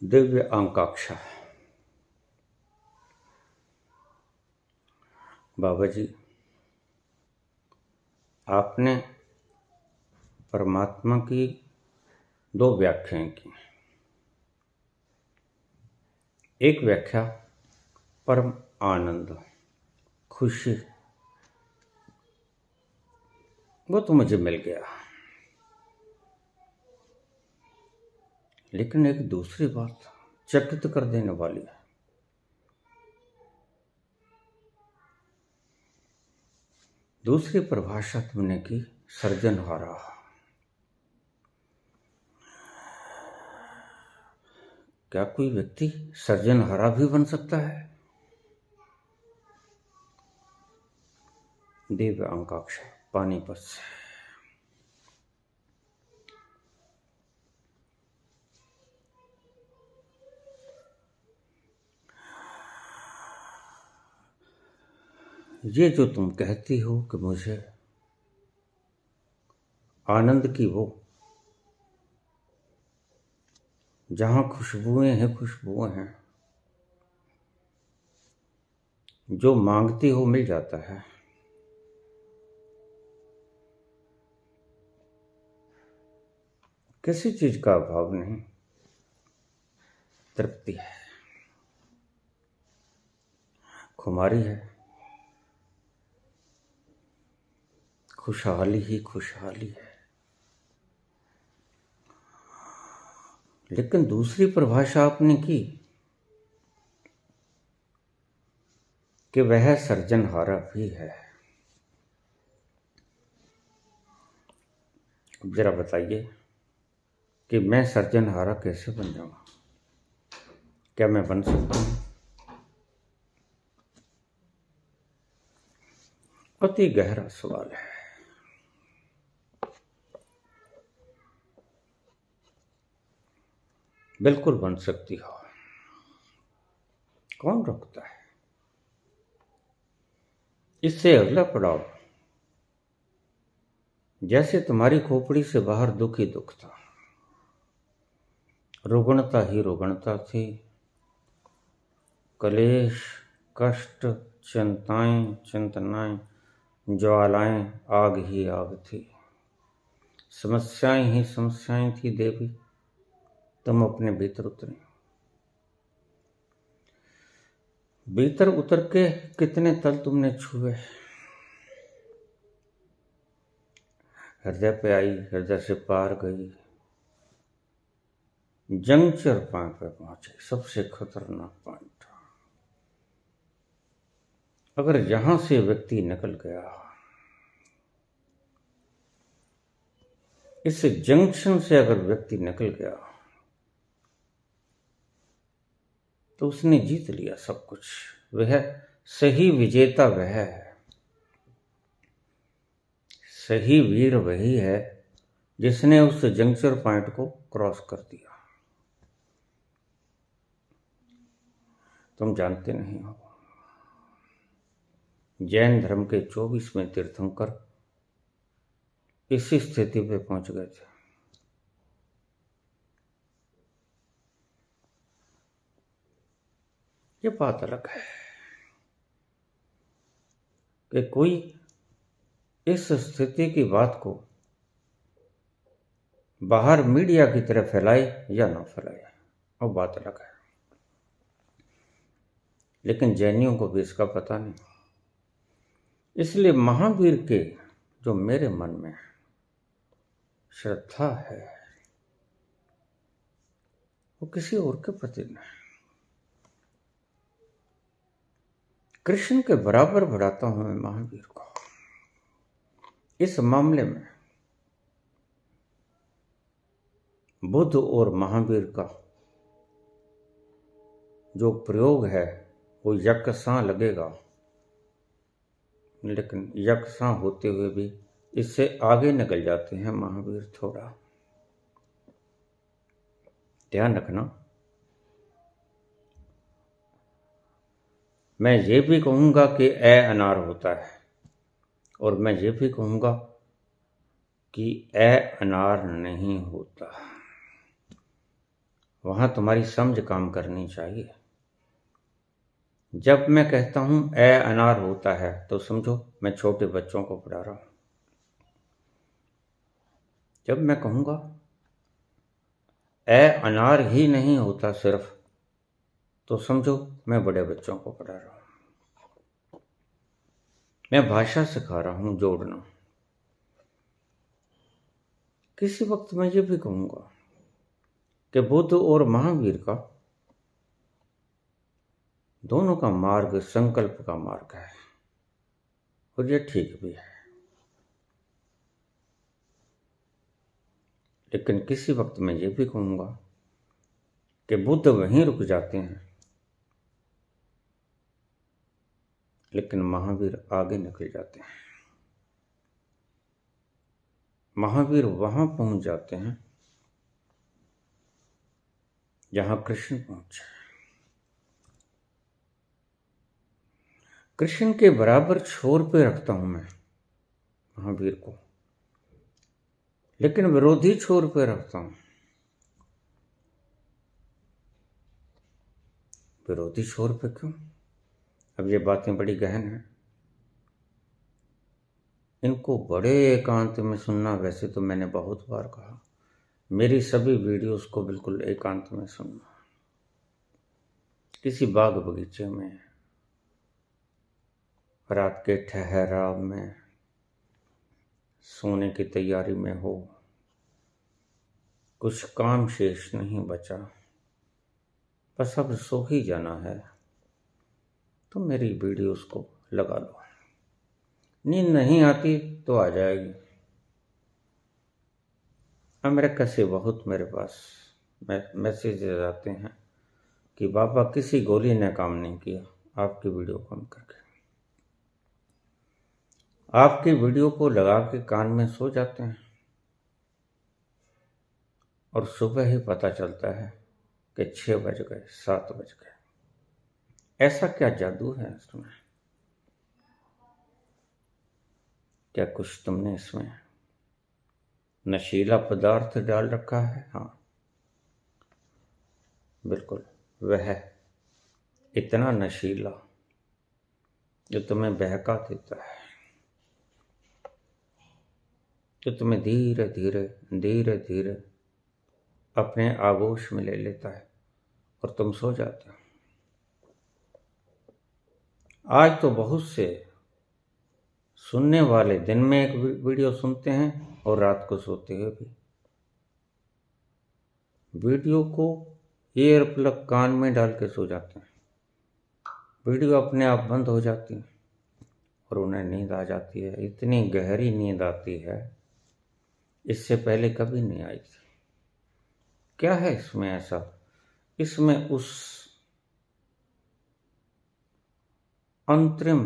दिव्य आकांक्षा। बाबा जी, आपने परमात्मा की दो व्याख्याएं की। एक व्याख्या परम आनंद, खुशी, वो तो मुझे मिल गया। लेकिन एक दूसरी बात चकित कर देने वाली है। दूसरी परिभाषा तुमने की सर्जनहारा। क्या कोई व्यक्ति सर्जनहारा भी बन सकता है? दिव्य आकांक्षा, पानीपत से। ये जो तुम कहती हो कि मुझे आनंद की वो जहां खुशबुएं हैं, जो मांगती हो मिल जाता है, किसी चीज का अभाव नहीं, तृप्ति है, खुमारी है, खुशहाली ही खुशहाली है। लेकिन दूसरी परिभाषा आपने की कि वह सर्जनहारा भी है। अब जरा बताइए कि मैं सर्जनहारा कैसे बन जाऊंगा? क्या मैं बन सकता हूं? अति गहरा सवाल है। बिल्कुल बन सकती हो। कौन रोकता है? इससे अगला पड़ाव, जैसे तुम्हारी खोपड़ी से बाहर दुख ही दुख था, रुग्णता ही रुग्णता थी, कलेश, कष्ट, चिंताएं चिंतनाएं, ज्वालाएं आग ही आग थी, समस्याएं ही समस्याएं थी। देवी, तुम अपने भीतर उतरे। भीतर उतर के कितने तल तुमने छुए। हृदय पे आई, हृदय से पार गई, जंक्चर पॉइंट पे पहुंचे, सबसे खतरनाक पॉइंट। अगर यहां से व्यक्ति निकल गया, इस जंक्शन से अगर व्यक्ति निकल गया, तो उसने जीत लिया सब कुछ। वह सही विजेता वह है, सही वीर वही है जिसने उस जंक्शन पॉइंट को क्रॉस कर दिया। तुम जानते नहीं हो, जैन धर्म के 24वें तीर्थंकर इसी स्थिति पे पहुंच गए थे। ये बात अलग है कि कोई इस स्थिति की बात को बाहर मीडिया की तरह फैलाए या ना फैलाए, वो बात अलग है। लेकिन जैनियों को भी इसका पता नहीं। इसलिए महावीर के जो मेरे मन में श्रद्धा है, वो किसी और के प्रति नहीं। कृष्ण के बराबर बढ़ाता हूं मैं महावीर को। इस मामले में बुद्ध और महावीर का जो प्रयोग है वो यकसां लगेगा, लेकिन यकसां होते हुए भी इससे आगे निकल जाते हैं महावीर थोड़ा। ध्यान रखना। मैं ये भी कहूंगा कि ए अनार होता है, और मैं ये भी कहूंगा कि ए अनार नहीं होता। वहां तुम्हारी समझ काम करनी चाहिए। जब मैं कहता हूं ए अनार होता है तो समझो मैं छोटे बच्चों को पढ़ा रहा हूं। जब मैं कहूंगा ए अनार ही नहीं होता सिर्फ, तो समझो मैं बड़े बच्चों को पढ़ा रहा हूं। मैं भाषा सिखा रहा हूं जोड़ना। किसी वक्त मैं ये भी कहूंगा कि बुद्ध और महावीर का दोनों का मार्ग संकल्प का मार्ग है, और ये ठीक भी है। लेकिन किसी वक्त मैं ये भी कहूंगा कि बुद्ध वहीं रुक जाते हैं, लेकिन महावीर आगे निकल जाते हैं। महावीर वहां पहुंच जाते हैं जहां कृष्ण पहुंचे। कृष्ण के बराबर छोर पे रखता हूं मैं महावीर को, लेकिन विरोधी छोर पे रखता हूं। विरोधी छोर पे क्यों? अब ये बातें बड़ी गहन हैं, इनको बड़े एकांत में सुनना। वैसे तो मैंने बहुत बार कहा, मेरी सभी वीडियोस को बिल्कुल एकांत में सुनना, किसी बाग बगीचे में, रात के ठहराव में, सोने की तैयारी में हो, कुछ काम शेष नहीं बचा, बस अब सो ही जाना है, तो मेरी वीडियोस को लगा लो। नींद नहीं आती तो आ जाएगी। अमेरिका से बहुत मेरे पास मैसेजेस आते हैं कि बाबा किसी गोली ने काम नहीं किया आपकी वीडियो कम करके। आपकी वीडियो को लगा के कान में सो जाते हैं और सुबह ही पता चलता है कि 6 बज गए, 7 बज गए। ऐसा क्या जादू है इसमें? क्या कुछ तुमने इसमें नशीला पदार्थ डाल रखा है? हाँ, बिल्कुल, वह इतना नशीला जो तुम्हें बहका देता है, जो तुम्हें धीरे धीरे धीरे धीरे अपने आगोश में ले लेता है और तुम सो जाते हो। आज तो बहुत से सुनने वाले दिन में एक वीडियो सुनते हैं और रात को सोते हुए भी। वीडियो को ईयर प्लग कान में डाल के सो जाते हैं, वीडियो अपने आप बंद हो जाती है और उन्हें नींद आ जाती है। इतनी गहरी नींद आती है, इससे पहले कभी नहीं आई थी। क्या है इसमें ऐसा? इसमें उस अंतरिम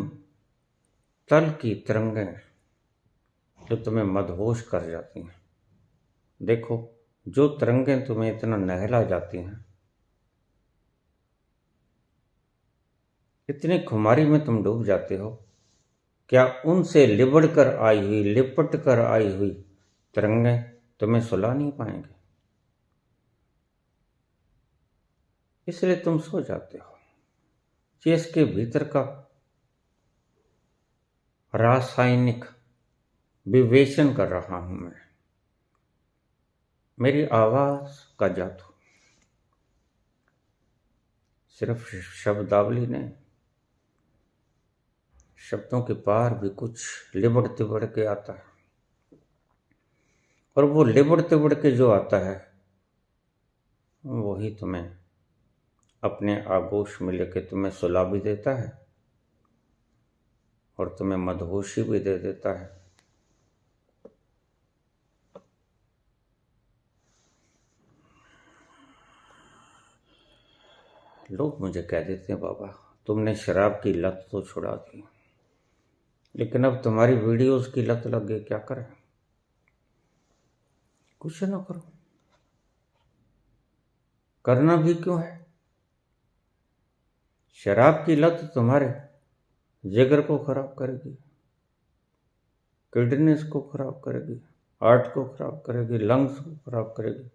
तल की तरंगें जो तुम्हें मदहोश कर जाती हैं। देखो, जो तरंगें तुम्हें इतना नहला जाती हैं, इतनी खुमारी में तुम डूब जाते हो, क्या उनसे लिपट कर आई हुई तरंगें तुम्हें सुला नहीं पाएंगे? इसलिए तुम सो जाते हो। ये इसके भीतर का रासायनिक विवेचन कर रहा हूं मैं, मेरी आवाज का जादू। सिर्फ शब्दावली नहीं, शब्दों के पार भी कुछ लिबड़ तिबड़ के आता है, और वो लिबड़ तिबड़ के जो आता है वही तुम्हें अपने आगोश में लेके तुम्हें सुला भी देता है और तुम्हें मदहोशी भी दे देता है। लोग मुझे कह देते हैं, बाबा तुमने शराब की लत तो छुड़ा दी, लेकिन अब तुम्हारी वीडियोस की लत लग गई, क्या करें? कुछ ना करो, करना भी क्यों है? शराब की लत तुम्हारे जिगर को खराब करेगी, किडनीज को खराब करेगी, हार्ट को खराब करेगी, लंग्स को खराब करेगी।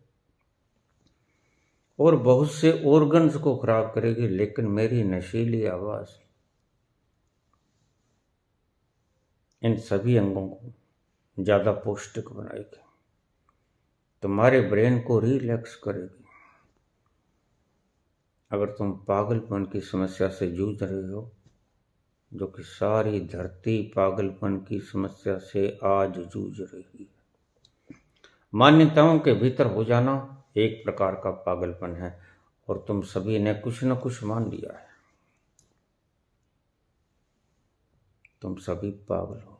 और बहुत से ऑर्गन्स को खराब करेगी, लेकिन मेरी नशीली आवाज़ इन सभी अंगों को ज़्यादा पौष्टिक बनाएगी, तुम्हारे ब्रेन को रिलैक्स करेगी। अगर तुम पागलपन की समस्या से जूझ रहे हो, जो कि सारी धरती पागलपन की समस्या से आज जूझ रही है, मान्यताओं के भीतर हो जाना एक प्रकार का पागलपन है, और तुम सभी ने कुछ न कुछ मान लिया है। तुम सभी पागल हो।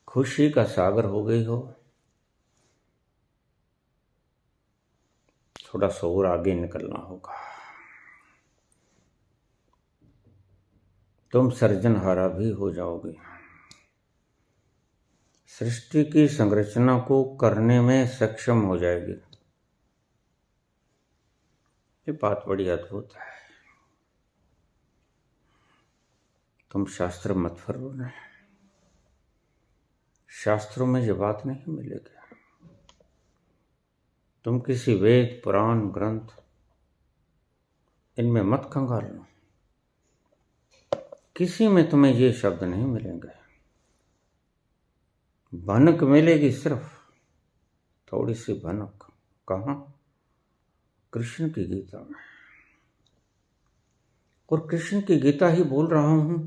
खुशी का सागर हो गई हो। थोड़ा सा और आगे निकलना होगा। तुम सृजनहारा भी हो जाओगे। सृष्टि की संरचना को करने में सक्षम हो जाएगी। ये बात बड़ी अद्भुत है। तुम शास्त्र मत फरमाना, शास्त्रों में ये बात नहीं मिलेगी। तुम किसी वेद पुराण ग्रंथ इनमें मत खंगालना, किसी में तुम्हें ये शब्द नहीं मिलेंगे। भनक मिलेगी, सिर्फ थोड़ी सी भनक। कहाँ? कृष्ण की गीता में। और कृष्ण की गीता ही बोल रहा हूं,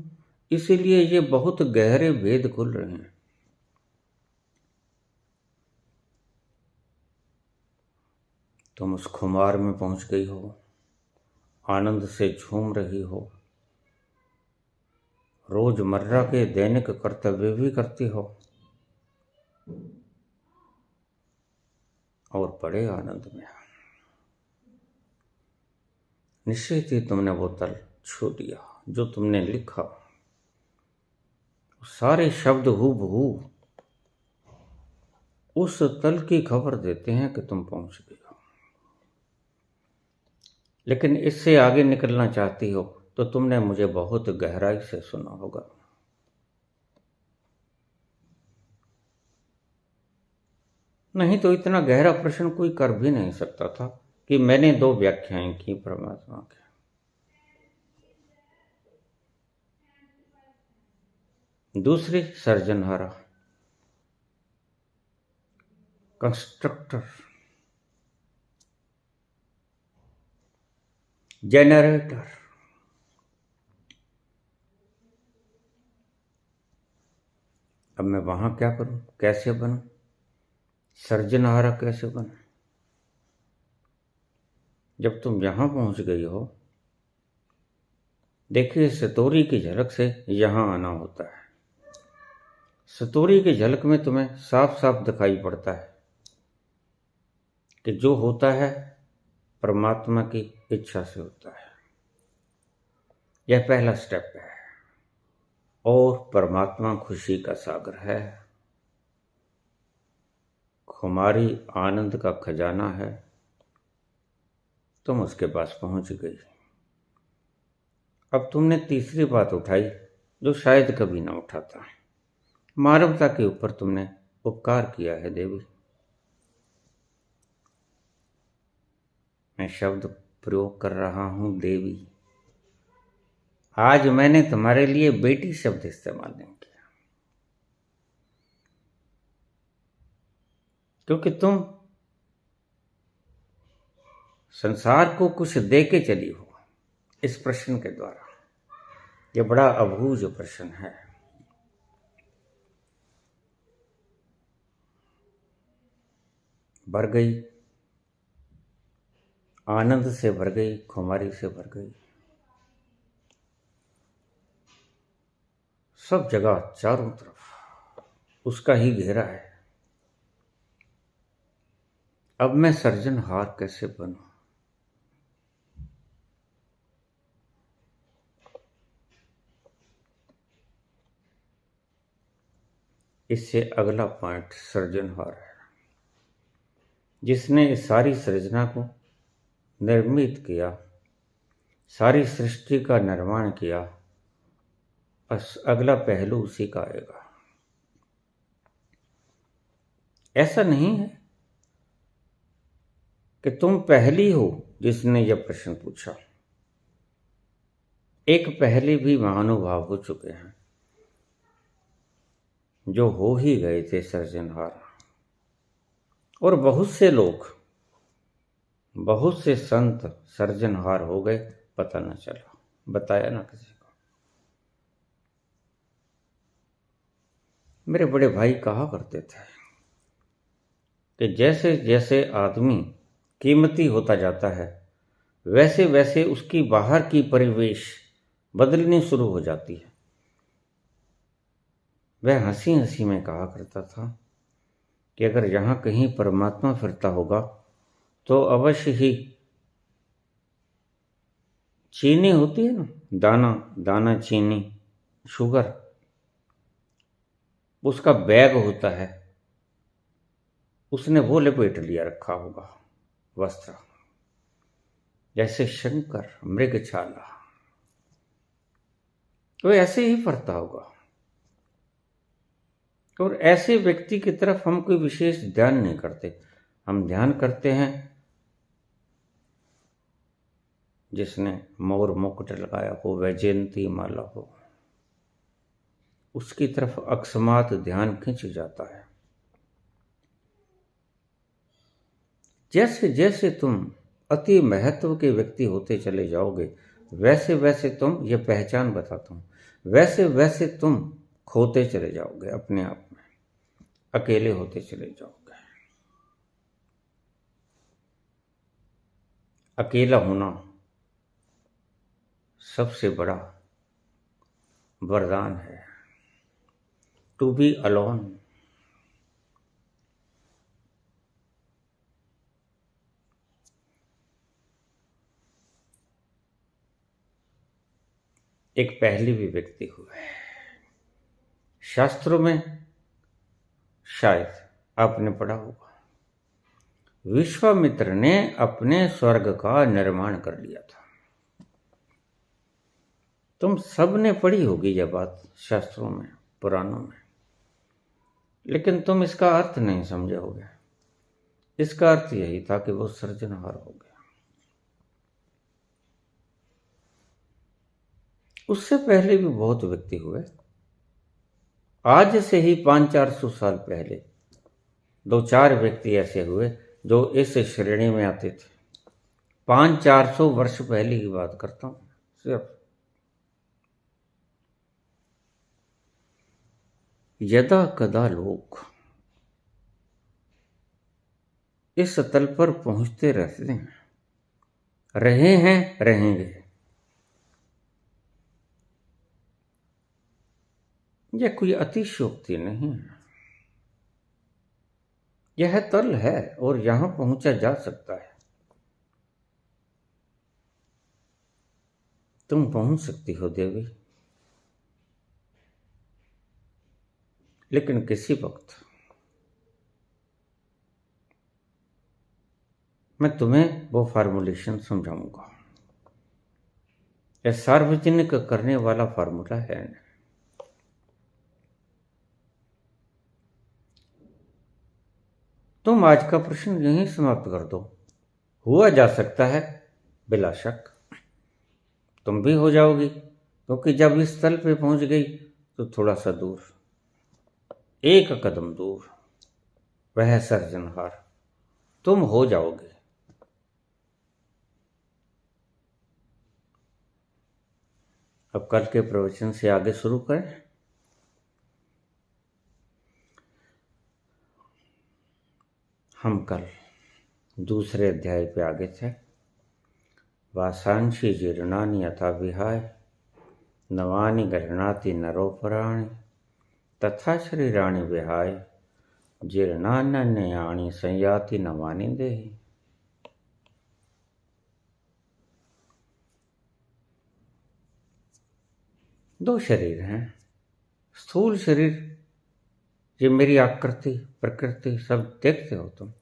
इसीलिए ये बहुत गहरे भेद खुल रहे हैं। तुम उस खुमार में पहुंच गई हो, आनंद से झूम रही हो, रोजमर्रा के दैनिक कर्तव्य भी करती हो, और बड़े आनंद में। निश्चित ही तुमने वो तल छू लिया जो तुमने लिखा। सारे शब्द हूबहू उस तल की खबर देते हैं कि तुम पहुंच गए हो। लेकिन इससे आगे निकलना चाहती हो तो तुमने मुझे बहुत गहराई से सुना होगा। नहीं तो इतना गहरा प्रश्न कोई कर भी नहीं सकता था कि मैंने 2 व्याख्याएं की परमात्मा के। दूसरी सर्जनहारा, कंस्ट्रक्टर, जनरेटर। अब मैं वहां क्या करूं? कैसे बनूं? सर्जनहारा कैसे बनूं? जब तुम यहां पहुंच गई हो, देखिए, सतोरी की झलक से यहां आना होता है। सतोरी की झलक में तुम्हें साफ साफ दिखाई पड़ता है कि जो होता है परमात्मा की इच्छा से होता है। यह पहला स्टेप है। और परमात्मा खुशी का सागर है, खुमारी आनंद का खजाना है। तुम उसके पास पहुंच गई। अब तुमने तीसरी बात उठाई जो शायद कभी ना उठाता। मानवता के ऊपर तुमने उपकार किया है देवी। मैं शब्द प्रयोग कर रहा हूं देवी। आज मैंने तुम्हारे लिए बेटी शब्द इस्तेमाल नहीं किया, क्योंकि तुम संसार को कुछ दे के चली हो इस प्रश्न के द्वारा। यह बड़ा अबूझ प्रश्न है। भर गई, आनंद से भर गई, खुमारी से भर गई। सब जगह चारों तरफ उसका ही घेरा है। अब मैं सर्जनहार कैसे बनूं? इससे अगला पॉइंट सर्जनहार है, जिसने इस सारी सृजना को निर्मित किया, सारी सृष्टि का निर्माण किया। बस अगला पहलू उसी का आएगा। ऐसा नहीं है कि तुम पहली हो जिसने यह प्रश्न पूछा। एक पहले भी महानुभाव हो चुके हैं जो हो ही गए थे सृजनहार, और बहुत से लोग, बहुत से संत सृजनहार हो गए, पता न चला, बताया ना किसी को। मेरे बड़े भाई कहा करते थे कि जैसे जैसे आदमी कीमती होता जाता है वैसे वैसे उसकी बाहर की परिवेश बदलनी शुरू हो जाती है। वह हंसी हंसी में कहा करता था कि अगर यहाँ कहीं परमात्मा फिरता होगा तो अवश्य ही चीनी होती है ना, दाना दाना चीनी, शुगर, उसका बैग होता है, उसने वो लपेट लिया रखा होगा वस्त्र, जैसे शंकर मृगछाला, तो ऐसे ही फरता होगा। और ऐसे व्यक्ति की तरफ हम कोई विशेष ध्यान नहीं करते। हम ध्यान करते हैं जिसने मोर मुकुट लगाया हो, वैजयंती माला हो, उसकी तरफ अकस्मात ध्यान खिंच जाता है। जैसे जैसे तुम अति महत्व के व्यक्ति होते चले जाओगे वैसे वैसे तुम, ये पहचान बताता हूं, वैसे वैसे तुम खोते चले जाओगे अपने आप में, अकेले होते चले जाओगे। अकेला होना सबसे बड़ा वरदान है। To be alone. एक पहले भी व्यक्ति हुआ है शास्त्रों में, शायद आपने पढ़ा होगा, विश्वामित्र ने अपने स्वर्ग का निर्माण कर लिया था। तुम सब ने पढ़ी होगी यह बात शास्त्रों में, पुराणों में, लेकिन तुम इसका अर्थ नहीं समझे होगे। इसका अर्थ यही था कि वो सृजनहार हो गया। उससे पहले भी बहुत व्यक्ति हुए। आज से ही 500-400 साल पहले 2-4 व्यक्ति ऐसे हुए जो इस श्रेणी में आते थे। 500-400 वर्ष पहले की बात करता हूं सिर्फ। यदा कदा लोग इस तल पर पहुंचते रहते हैं, रहे हैं, रहेंगे। यह कोई अतिशयोक्ति नहीं है, यह तल है और यहां पहुंचा जा सकता है। तुम पहुंच सकती हो देवी, लेकिन किसी वक्त मैं तुम्हें वो फार्मूलेशन समझाऊंगा। यह सार्वजनिक करने वाला फार्मूला है। तुम आज का प्रश्न यहीं समाप्त कर दो। हुआ जा सकता है, बिला शक तुम भी हो जाओगी, क्योंकि जब इस तल पे पहुंच गई तो थोड़ा सा दूर, एक कदम दूर, वह सृजनहार तुम हो जाओगे। अब कल के प्रवचन से आगे शुरू करें। हम कल दूसरे अध्याय पे आगे थे। वासांशी जीर्णानि यथा विहाय नवानि गृह्णाति नरोपराणि तथा शरीराणि विहाय जीर्णान्यन्यानि संयाति नवानि देहि। दो शरीर हैं। स्थूल शरीर, ये मेरी आकृति प्रकृति सब देखते हो तुम,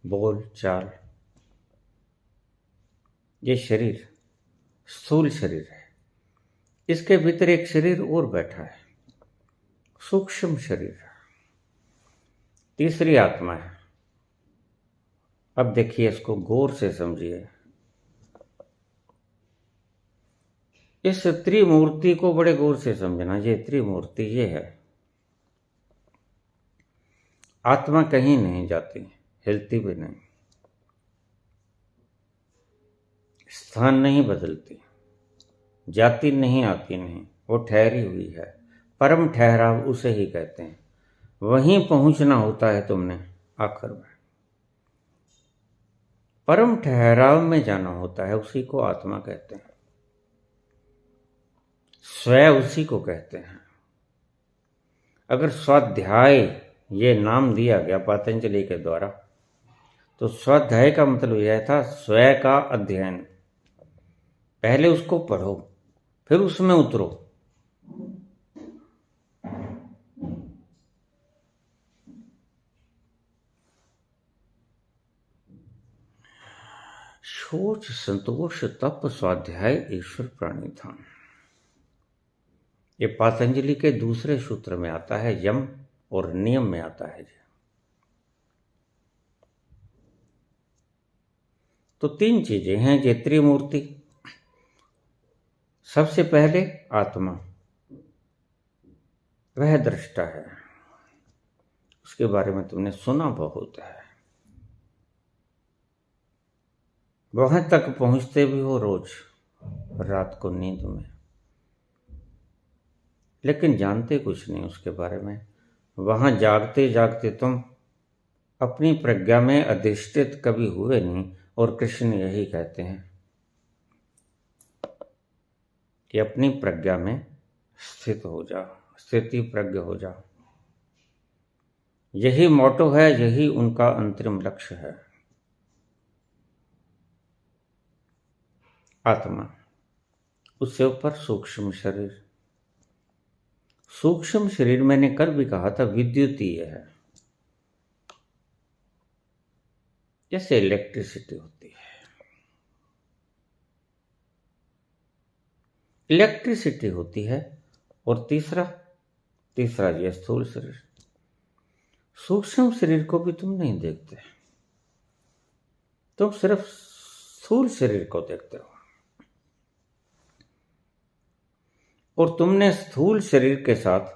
बोल चाल, ये शरीर स्थूल शरीर है। इसके भीतर एक शरीर और बैठा है, सूक्ष्म शरीर। तीसरी आत्मा है। अब देखिए, इसको गौर से समझिए। इस त्रिमूर्ति को बड़े गौर से समझना। ये त्रिमूर्ति ये है। आत्मा कहीं नहीं जाती, हिलती भी नहीं, स्थान नहीं बदलती, जाती नहीं, आती नहीं, वो ठहरी हुई है। परम ठहराव उसे ही कहते हैं। वहीं पहुंचना होता है तुमने आखिर में। परम ठहराव में जाना होता है, उसी को आत्मा कहते हैं। स्वय उसी को कहते हैं। अगर स्वाध्याय ये नाम दिया गया पतंजलि के द्वारा, तो स्वाध्याय का मतलब यह था स्वय का अध्ययन। पहले उसको पढ़ो, फिर उसमें उतरो। शोच, संतोष, तप, स्वाध्याय, ईश्वर प्रणिधान, ये पतंजलि के दूसरे सूत्र में आता है, यम और नियम में आता है। तो तीन चीजें हैं ये त्रिमूर्ति। सबसे पहले आत्मा, वह दृष्टा है। उसके बारे में तुमने सुना बहुत है। वहां तक पहुंचते भी हो रोज रात को नींद में, लेकिन जानते कुछ नहीं उसके बारे में। वहां जागते जागते तुम अपनी प्रज्ञा में अधिष्ठित कभी हुए नहीं। और कृष्ण यही कहते हैं कि अपनी प्रज्ञा में स्थित हो जाओ, स्थिति प्रज्ञ हो जाओ। यही मोटो है, यही उनका अंतरिम लक्ष्य है। आत्मा, उससे ऊपर सूक्ष्म शरीर। सूक्ष्म शरीर मैंने कल भी कहा था विद्युतीय है, जैसे इलेक्ट्रिसिटी होती है। इलेक्ट्रिसिटी होती है। और तीसरा ये स्थूल शरीर। सूक्ष्म शरीर को भी तुम नहीं देखते, तुम सिर्फ स्थूल शरीर को देखते हो। और तुमने स्थूल शरीर के साथ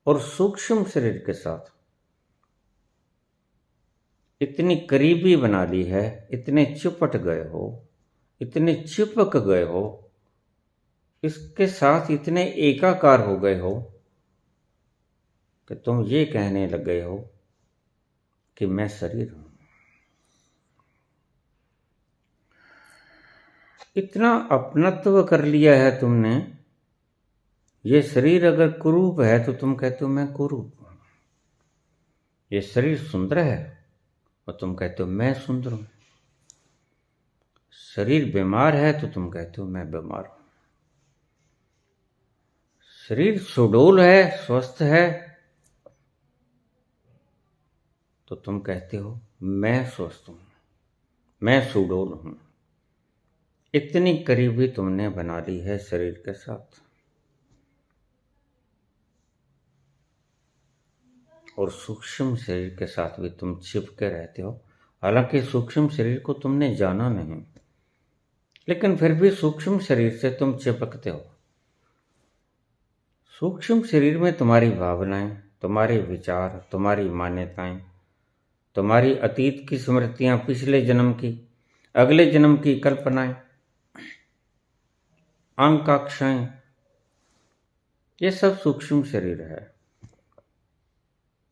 और सूक्ष्म शरीर के साथ इतनी करीबी बना ली है, इतने चिपट गए हो, इतने चिपक गए हो, इसके साथ इतने एकाकार हो गए हो कि तुम ये कहने लग गए हो कि मैं शरीर हूं। इतना अपनत्व कर लिया है तुमने। ये शरीर अगर कुरूप है तो तुम कहते हो मैं कुरूप हूं। ये शरीर सुंदर है और तुम कहते हो मैं सुंदर हूं। शरीर बीमार है तो तुम कहते हो मैं बीमार हूं। शरीर सुडौल है, स्वस्थ है, तो तुम कहते हो मैं स्वस्थ हूं, मैं सुडौल हूं। इतनी करीबी तुमने बना ली है शरीर के साथ। और सूक्ष्म शरीर के साथ भी तुम चिपके रहते हो। हालांकि सूक्ष्म शरीर को तुमने जाना नहीं, लेकिन फिर भी सूक्ष्म शरीर से तुम चिपकते हो। सूक्ष्म शरीर में तुम्हारी भावनाएं, तुम्हारे विचार, तुम्हारी मान्यताएं, तुम्हारी अतीत की स्मृतियां, पिछले जन्म की, अगले जन्म की कल्पनाएं, आकांक्षाएं, ये सब सूक्ष्म शरीर है।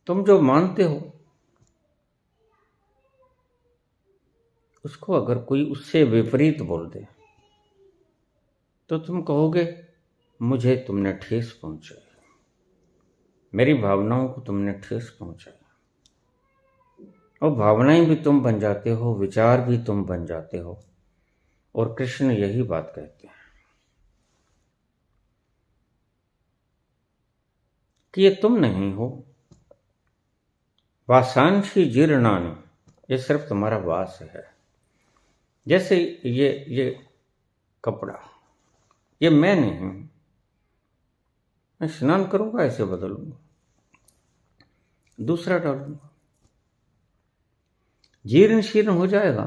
तुम जो मानते हो उसको अगर कोई उससे विपरीत बोल दे तो तुम कहोगे मुझे तुमने ठेस पहुंचाई, मेरी भावनाओं को तुमने ठेस पहुंचाई। और भावनाएं भी तुम बन जाते हो, विचार भी तुम बन जाते हो। और कृष्ण यही बात कहते हैं कि ये तुम नहीं हो। वासांशी जीर्णानि, ये सिर्फ तुम्हारा वास है। जैसे ये कपड़ा, ये मैं नहीं हूं। मैं स्नान करूंगा, ऐसे बदलूंगा, दूसरा डालूंगा, जीर्ण शीर्ण हो जाएगा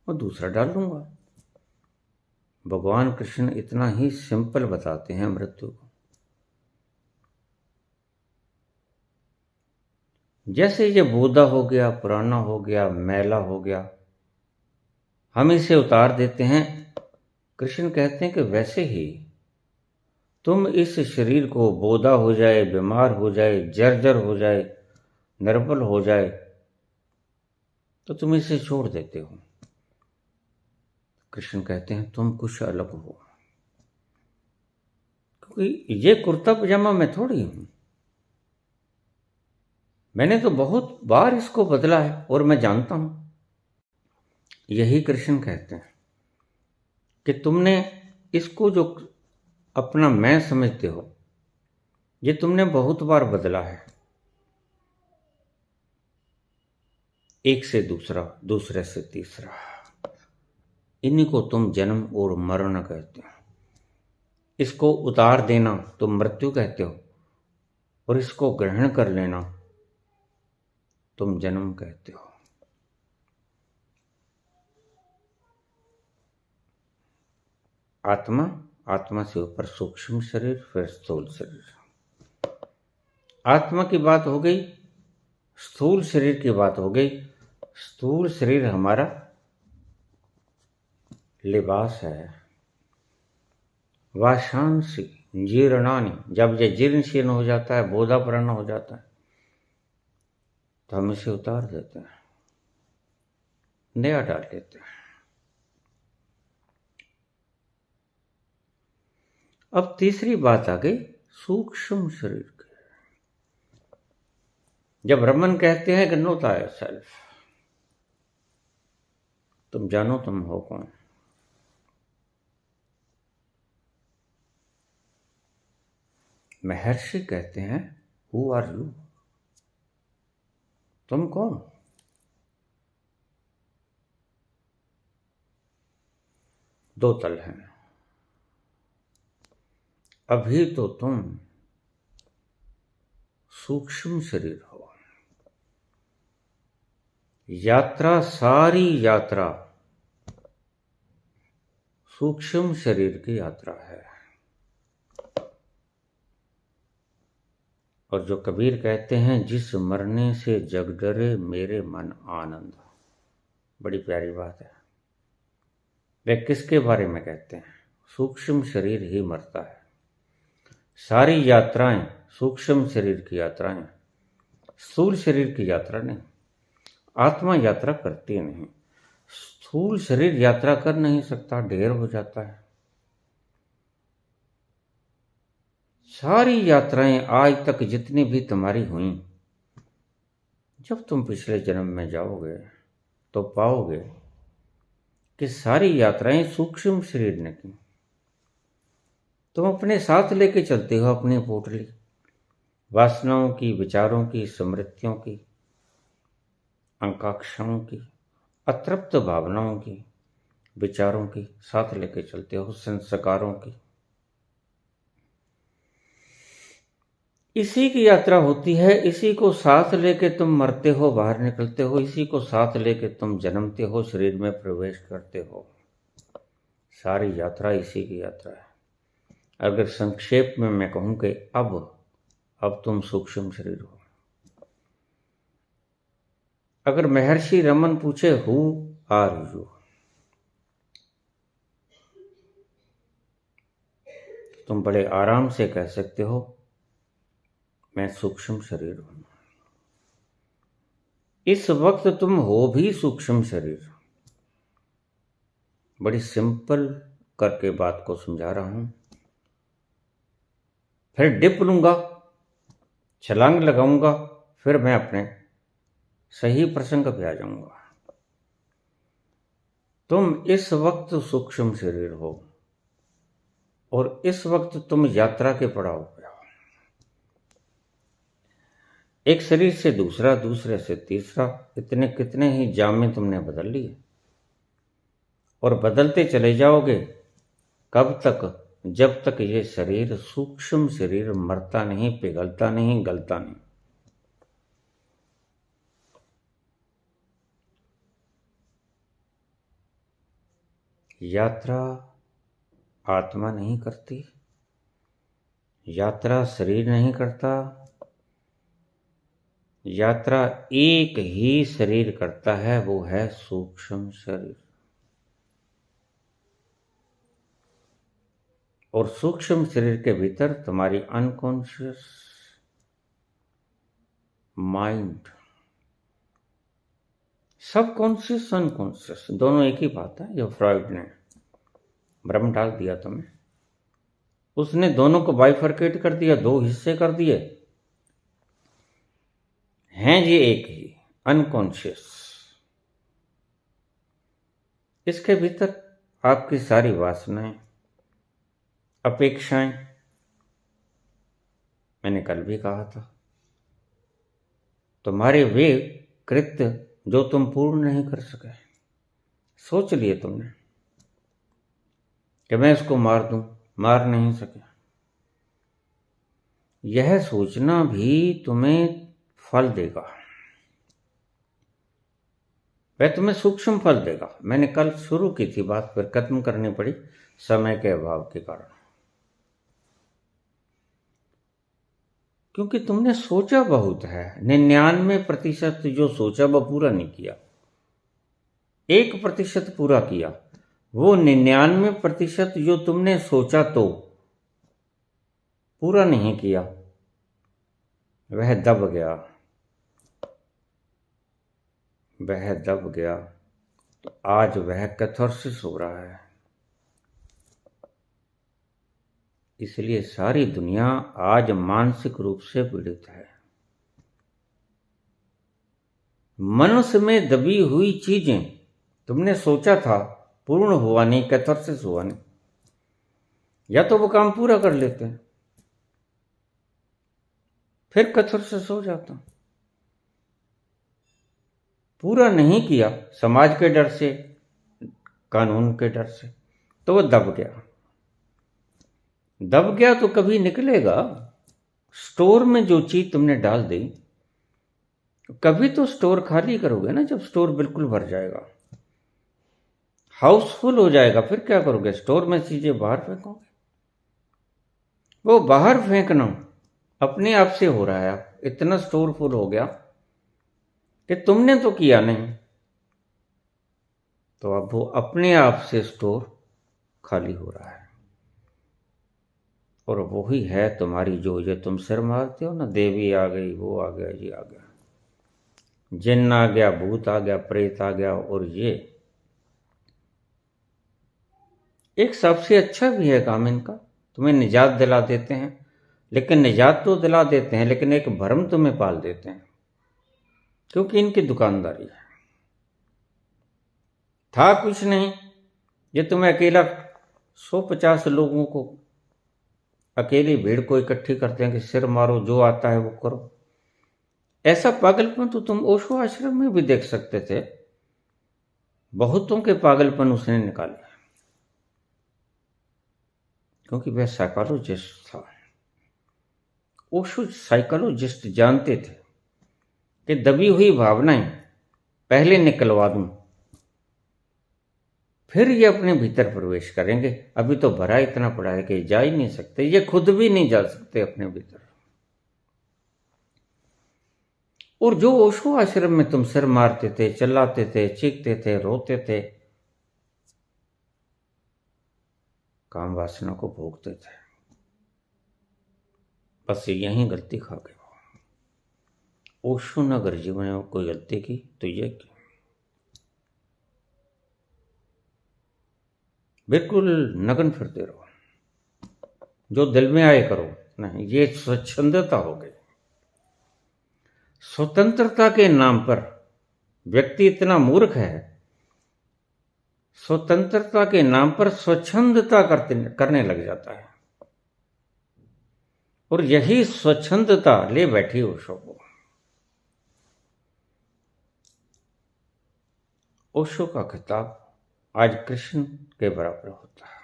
और दूसरा डाल दूंगा। भगवान कृष्ण इतना ही सिंपल बताते हैं मृत्यु को। जैसे ये बूढ़ा हो गया, पुराना हो गया, मैला हो गया, हम इसे उतार देते हैं। कृष्ण कहते हैं कि वैसे ही तुम इस शरीर को बोधा हो जाए, बीमार हो जाए, जर्जर हो जाए, निर्बल हो जाए, तो तुम इसे छोड़ देते हो। कृष्ण कहते हैं तुम कुछ अलग हो, क्योंकि ये कुर्ता पजामा मैं थोड़ी हूं। मैंने तो बहुत बार इसको बदला है और मैं जानता हूं। यही कृष्ण कहते हैं कि तुमने इसको जो अपना मैं समझते हो, ये तुमने बहुत बार बदला है, एक से दूसरा, दूसरे से तीसरा। इन्हीं को तुम जन्म और मरण कहते हो। इसको उतार देना तुम मृत्यु कहते हो, और इसको ग्रहण कर लेना तुम जन्म कहते हो। आत्मा, आत्मा से ऊपर सूक्ष्म शरीर, फिर स्थूल शरीर। आत्मा की बात हो गई, स्थूल शरीर की बात हो गई। स्थूल शरीर हमारा लिबास है। वाशांसी जीर्णानि, जब ये जीर्ण शीर्ण हो जाता है, बोधा पुराना हो जाता है, तो हम इसे उतार देते हैं, नया डाल लेते हैं। अब तीसरी बात आ गई सूक्ष्म शरीर की। जब रमन कहते हैं कि नो योर सेल्फ, तुम जानो तुम हो कौन। महर्षि कहते हैं हु आर यू, तुम कौन। दो तल हैं। अभी तो तुम सूक्ष्म शरीर हो। यात्रा, सारी यात्रा सूक्ष्म शरीर की यात्रा है। और जो कबीर कहते हैं जिस मरने से जग डरे मेरे मन आनंद, बड़ी प्यारी बात है। वे किसके बारे में कहते हैं? सूक्ष्म शरीर ही मरता है। सारी यात्राएं सूक्ष्म शरीर की यात्राएं, स्थूल शरीर की यात्रा नहीं। आत्मा यात्रा करती नहीं। स्थूल शरीर यात्रा कर नहीं सकता, ढेर हो जाता है। सारी यात्राएं आज तक जितनी भी तुम्हारी हुई, जब तुम पिछले जन्म में जाओगे तो पाओगे कि सारी यात्राएं सूक्ष्म शरीर ने की। तुम अपने साथ लेके चलते हो अपनी पोटली, वासनाओं की, विचारों की, स्मृतियों की, आकांक्षाओं की, अतृप्त भावनाओं की, विचारों की, साथ लेके चलते हो, संस्कारों की। इसी की यात्रा होती है। इसी को साथ लेके तुम मरते हो, बाहर निकलते हो। इसी को साथ लेके तुम जन्मते हो, शरीर में प्रवेश करते हो। सारी यात्रा इसी की यात्रा है। अगर संक्षेप में मैं कहूं कि अब तुम सूक्ष्म शरीर हो। अगर महर्षि रमन पूछे हु आर यू, तुम बड़े आराम से कह सकते हो मैं सूक्ष्म शरीर हूं। इस वक्त तुम हो भी सूक्ष्म शरीर। बड़ी सिंपल करके बात को समझा रहा हूं। फिर डिप लूंगा, छलांग लगाऊंगा, फिर मैं अपने सही प्रसंग पे आ जाऊंगा। तुम इस वक्त सूक्ष्म शरीर हो और इस वक्त तुम यात्रा के पड़ाव पे हो। एक शरीर से दूसरा, दूसरे से तीसरा, इतने कितने ही जामे तुमने बदल लिए और बदलते चले जाओगे। कब तक? जब तक ये शरीर, सूक्ष्म शरीर, मरता नहीं, पिघलता नहीं, गलता नहीं। यात्रा आत्मा नहीं करती, यात्रा शरीर नहीं करता, यात्रा एक ही शरीर करता है, वो है सूक्ष्म शरीर। और सूक्ष्म शरीर के भीतर तुम्हारी अनकॉन्शियस माइंड, सबकॉन्शियस अनकॉन्शियस दोनों एक ही बात है। जो फ्रॉइड ने भ्रम डाल दिया तुम्हें, उसने दोनों को बाइफरकेट कर दिया, दो हिस्से कर दिए, हैं ये एक ही अनकॉन्शियस। इसके भीतर आपकी सारी वासनाएं, अपेक्षाएं, मैंने कल भी कहा था, तुम्हारे वे कृत्य जो तुम पूर्ण नहीं कर सके, सोच लिए तुमने कि मैं इसको मार दूं, मार नहीं सके। यह सोचना भी तुम्हें फल देगा, वह तुम्हें सूक्ष्म फल देगा। मैंने कल शुरू की थी बात, फिर खत्म करनी पड़ी समय के अभाव के कारण, क्योंकि तुमने सोचा बहुत है। 99% जो सोचा वह पूरा नहीं किया, 1% पूरा किया। वो 99% जो तुमने सोचा तो पूरा नहीं किया, वह दब गया, वह दब गया। तो आज वह कैथार्सिस हो रहा है। इसलिए सारी दुनिया आज मानसिक रूप से पीड़ित है। मनुष्य में दबी हुई चीजें तुमने सोचा था, पूर्ण हुआ नहीं, कैथार्सिस हुआ नहीं, या तो वो काम पूरा कर लेते हैं, फिर कैथार्सिस हो जाता। पूरा नहीं किया समाज के डर से, कानून के डर से, तो वो दब गया। दब गया तो कभी निकलेगा। स्टोर में जो चीज तुमने डाल दी, कभी तो स्टोर खाली करोगे ना, जब स्टोर बिल्कुल भर जाएगा, हाउसफुल हो जाएगा, फिर क्या करोगे? स्टोर में चीजें बाहर फेंकोगे। वो बाहर फेंकना अपने आप से हो रहा है। इतना स्टोर फुल हो गया कि तुमने तो किया नहीं, तो अब वो अपने आप से स्टोर खाली हो रहा है। और वही है तुम्हारी जो ये तुम सिर मारते हो ना, देवी आ गई, वो आ गया, ये आ गया, जिन्न आ गया, भूत आ गया, प्रेत आ गया। और ये एक सबसे अच्छा भी है काम इनका, तुम्हें निजात दिला देते हैं। लेकिन निजात तो दिला देते हैं, लेकिन एक भ्रम तुम्हें पाल देते हैं, क्योंकि इनकी दुकानदारी है। था कुछ नहीं, ये तुम्हें अकेला 150 लोगों को, अकेली भीड़ को इकट्ठी करते हैं कि सिर मारो, जो आता है वो करो। ऐसा पागलपन तो तुम ओशो आश्रम में भी देख सकते थे। बहुतों के पागलपन उसने निकाले, क्योंकि वह साइकोलॉजिस्ट था। ओशो साइकोलॉजिस्ट जानते थे कि दबी हुई भावनाएं पहले निकलवा दूं, फिर ये अपने भीतर प्रवेश करेंगे। अभी तो भरा इतना पड़ा है कि जा ही नहीं सकते, ये खुद भी नहीं जा सकते अपने भीतर। और जो ओशो आश्रम में तुम सिर मारते थे, चिल्लाते थे, चीखते थे, रोते थे, काम वासना को भोगते थे, बस यही गलती खा गए। ओशो ने अगर जीवन में कोई गलती की तो ये की, बिल्कुल नग्न फिरते रहो, जो दिल में आए करो। नहीं, ये स्वच्छंदता हो गई। स्वतंत्रता के नाम पर व्यक्ति इतना मूर्ख है, स्वतंत्रता के नाम पर स्वच्छंदता करने लग जाता है। और यही स्वच्छंदता ले बैठी ओशो को। ओशो का खिताब आज कृष्ण के बराबर होता है,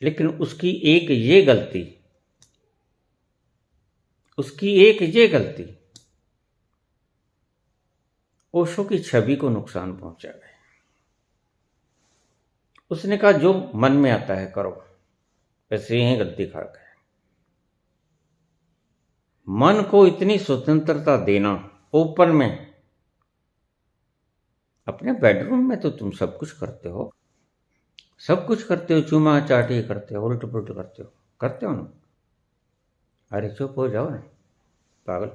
लेकिन उसकी एक ये गलती, ओशो की छवि को नुकसान पहुंचा गई। उसने कहा जो मन में आता है करो, वैसे ही गलती खा गए। मन को इतनी स्वतंत्रता देना ओपन में, अपने बेडरूम में तो तुम सब कुछ करते हो, सब कुछ करते हो, चूमा चाटी करते हो, उल्ट पुलट करते हो ना। अरे चुप हो जाओ ना पागल।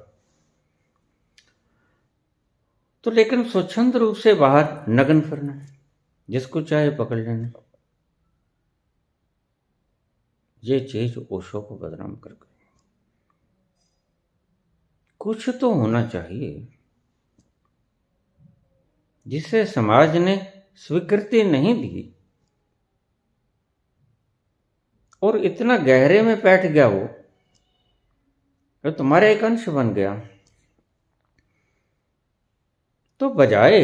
तो लेकिन स्वच्छंद रूप से बाहर नग्न फिरना, जिसको चाहे पकड़ लेना, ये चीज ओशो को बदनाम कर गई। कुछ तो होना चाहिए जिसे समाज ने स्वीकृति नहीं दी, और इतना गहरे में बैठ गया वो, तो तुम्हारा एक अंश बन गया। तो बजाय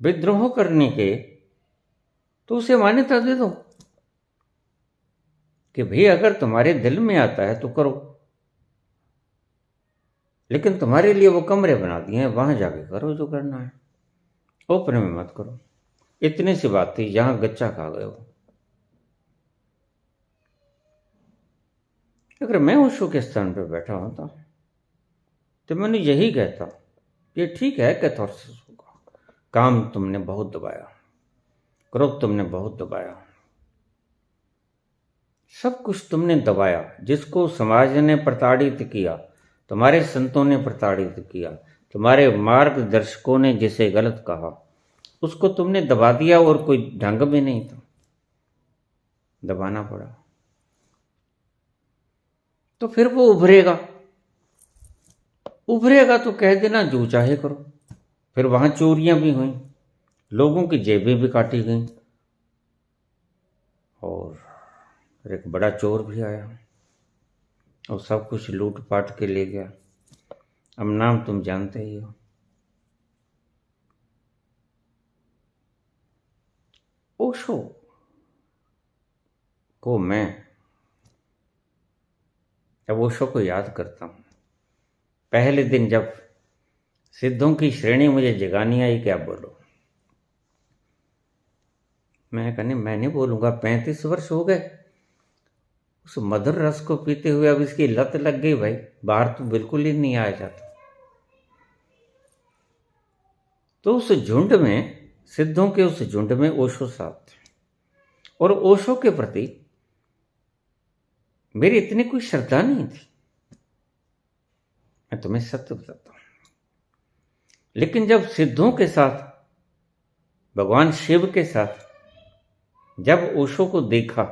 विद्रोह करने के तो उसे मान्यता दे दो कि भाई अगर तुम्हारे दिल में आता है तो करो, लेकिन तुम्हारे लिए वो कमरे बना दिए हैं, वहां जाके करो जो करना है, ओपन में मत करो। इतनी सी बात थी, जहां गच्चा खा गए हो। अगर मैं ओशो के स्थान पर बैठा होता तो मैंने यही कहता, ये ठीक है कैथार्सिस होगा, काम तुमने बहुत दबाया, क्रोध तुमने बहुत दबाया, सब कुछ तुमने दबाया, जिसको समाज ने प्रताड़ित किया, तुम्हारे संतों ने प्रताड़ित किया, तुम्हारे मार्गदर्शकों ने जिसे गलत कहा उसको तुमने दबा दिया, और कोई ढंग भी नहीं था, दबाना पड़ा। तो फिर वो उभरेगा तो कह देना जो चाहे करो। फिर वहां चोरियां भी हुई, लोगों की जेबें भी काटी गई, और एक बड़ा चोर भी आया और सब कुछ लूट पाट के ले गया। अब नाम तुम जानते ही हो। ओशो को मैं जब ओशो को याद करता हूं, पहले दिन जब सिद्धों की श्रेणी मुझे जगानी आई, क्या बोलो, मैं नहीं बोलूंगा। 35 वर्ष हो गए उस मधुर रस को पीते हुए, अब इसकी लत लग गई भाई, बाहर तो बिल्कुल ही नहीं आया जाता। तो उस झुंड में, सिद्धों के उस झुंड में ओशो साथ थे, और ओशो के प्रति मेरी इतनी कोई श्रद्धा नहीं थी, मैं तुम्हें सत्य बताता हूं। लेकिन जब सिद्धों के साथ, भगवान शिव के साथ जब ओशो को देखा,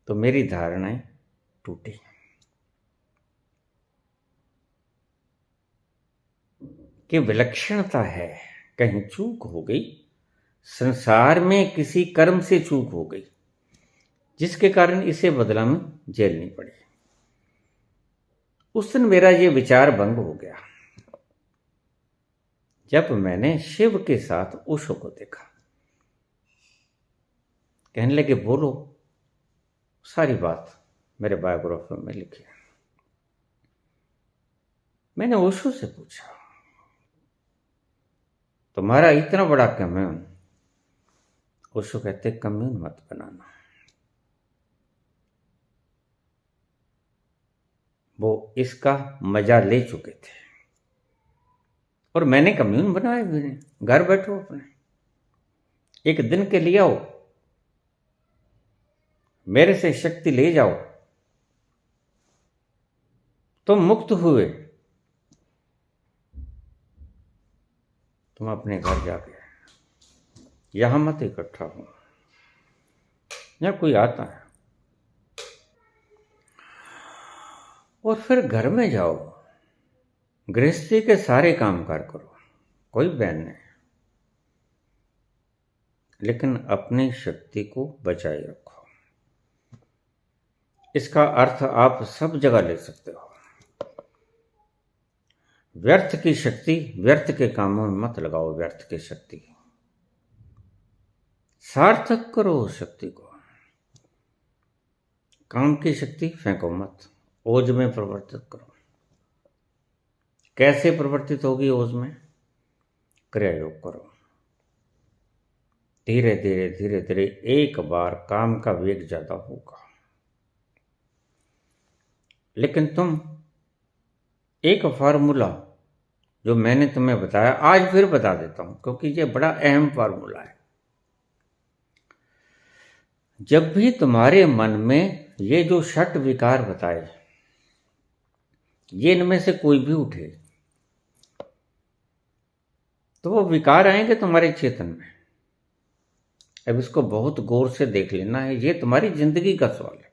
तो मेरी धारणाएं टूटी। कि विलक्षणता है, कहीं चूक हो गई, संसार में किसी कर्म से चूक हो गई, जिसके कारण इसे बदला में झेलनी पड़ी। उस दिन मेरा ये विचार भंग हो गया जब मैंने शिव के साथ ओशो को देखा। कहने लगे बोलो, सारी बात मेरे बायोग्राफी में लिखी है। मैंने ओशो से पूछा, तुम्हारा इतना बड़ा कम्यून, ओशो कहते कम्यून मत बनाना, वो इसका मजा ले चुके थे, और मैंने कम्यून बनाए भी नहीं। घर बैठो अपने, एक दिन के लिए आओ, मेरे से शक्ति ले जाओ, तुम मुक्त हुए, तुम अपने घर जाके, यहां मत इकट्ठा हो। या कोई आता है और फिर घर में जाओ, गृहस्थी के सारे काम कार करो, कोई बैन नहीं, लेकिन अपनी शक्ति को बचाए रखो। इसका अर्थ आप सब जगह ले सकते हो। व्यर्थ की शक्ति, व्यर्थ के कामों में मत लगाओ। व्यर्थ की शक्ति सार्थक करो उस शक्ति को। काम की शक्ति फेंको मत, ओज में परिवर्तित करो। कैसे परिवर्तित होगी ओज में? क्रिया योग करो। धीरे धीरे धीरे धीरे एक बार काम का वेग ज्यादा होगा। लेकिन तुम एक फार्मूला जो मैंने तुम्हें बताया आज फिर बता देता हूं, क्योंकि ये बड़ा अहम फार्मूला है। जब भी तुम्हारे मन में ये जो षट विकार बताए, ये इनमें से कोई भी उठे, तो वो विकार आएंगे तुम्हारे चेतन में। अब इसको बहुत गौर से देख लेना है, ये तुम्हारी जिंदगी का सवाल है।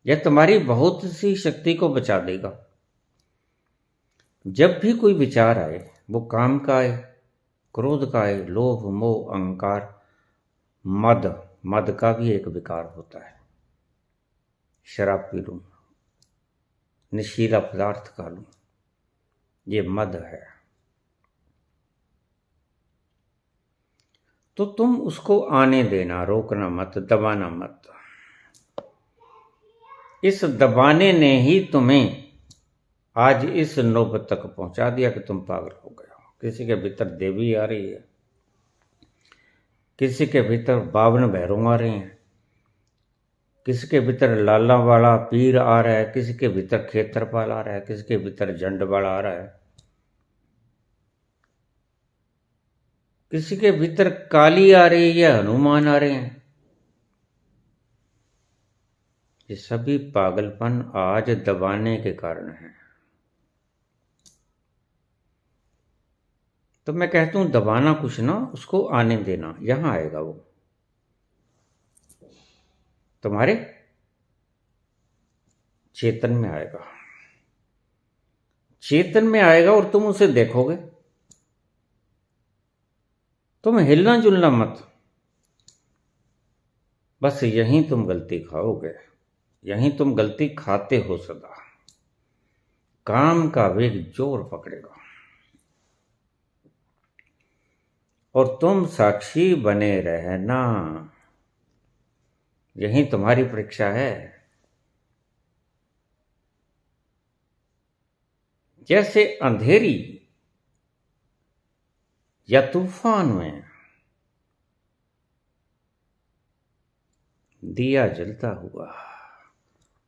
यह तुम्हारी बहुत सी शक्ति को बचा देगा। जब भी कोई विचार आए, वो काम का आए, क्रोध का आए, लोभ मोह अहंकार, मद का भी एक विकार होता है। शराब पी लूं, नशीला पदार्थ खा लूं, ये मद है। तो तुम उसको आने देना, रोकना मत, दबाना मत। इस दबाने ने ही तुम्हें आज इस नौबत तक पहुंचा दिया कि तुम पागल हो गए हो। किसी के भीतर देवी आ रही है, किसी के भीतर 52 भैरव आ रहे हैं, किसी के भीतर लाला वाला पीर आ रहा है, किसी के भीतर खेतरपाल आ रहा है, किसी के भीतर जंड वाला आ रहा है, किसी के भीतर काली आ रही है या हनुमान आ रहे हैं। ये सभी पागलपन आज दबाने के कारण है। तो मैं कहता हूं दबाना कुछ ना, उसको आने देना। यहां आएगा वो तुम्हारे चेतन में आएगा, चेतन में आएगा और तुम उसे देखोगे। तुम हिलना जुलना मत, बस यहीं तुम गलती खाओगे, यहीं तुम गलती खाते हो सदा। काम का वेग जोर पकड़ेगा और तुम साक्षी बने रहना। यही तुम्हारी परीक्षा है। जैसे अंधेरी या तूफान में दिया जलता हुआ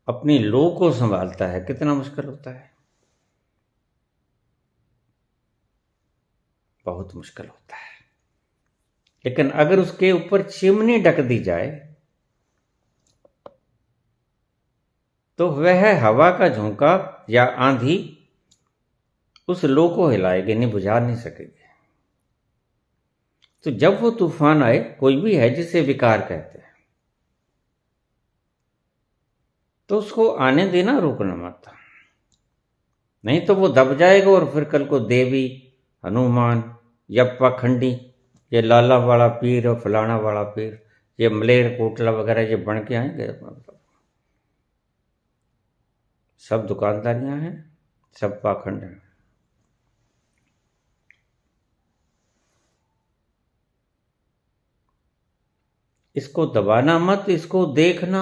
अपनी लो को संभालता है, कितना मुश्किल होता है, बहुत मुश्किल होता है। लेकिन अगर उसके ऊपर चिमनी ढक दी जाए तो वह हवा का झोंका या आंधी उस लो को हिलाएगी, नहीं बुझा नहीं सकेगी। तो जब वो तूफान आए, कोई भी है जिसे विकार कहते हैं, तो उसको आने देना, रोकना मत। नहीं तो वो दब जाएगा और फिर कल को देवी, हनुमान या पाखंडी, ये लाला वाला पीर और फलाना वाला पीर, ये मलेर कोटला वगैरह ये बन के आएंगे। सब दुकानदारियां हैं, सब पाखंड हैं। इसको दबाना मत, इसको देखना,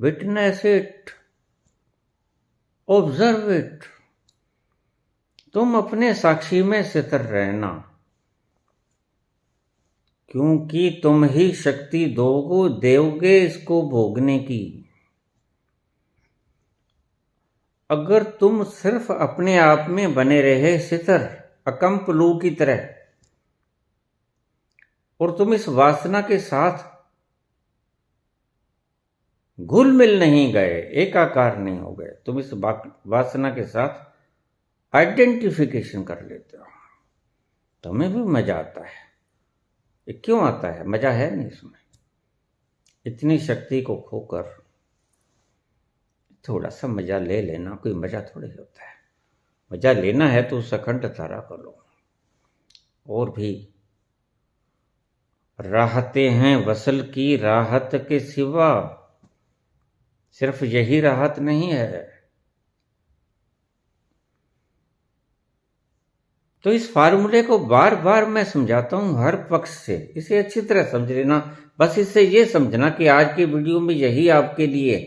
विटनेस इट, ऑब्जर्व इट। तुम अपने साक्षी में स्थिर रहना, क्योंकि तुम ही शक्ति दोगे इसको भोगने की। अगर तुम सिर्फ अपने आप में बने रहे स्थिर अकंप लू की तरह, और तुम इस वासना के साथ घुल मिल नहीं गए, एकाकार नहीं हो गए, तुम इस वासना के साथ आइडेंटिफिकेशन कर लेते हो, तुम्हें भी मजा आता है। ये क्यों आता है? मजा है नहीं इसमें। इतनी शक्ति को खोकर थोड़ा सा मजा ले लेना कोई मजा थोड़ी होता है। मजा लेना है तो अखंड धारा कर लो। और भी राहतें हैं वसल की, राहत के सिवा सिर्फ यही राहत नहीं है। तो इस फार्मूले को बार बार मैं समझाता हूं हर पक्ष से, इसे अच्छी तरह समझ लेना। बस इससे ये समझना कि आज की वीडियो में यही आपके लिए,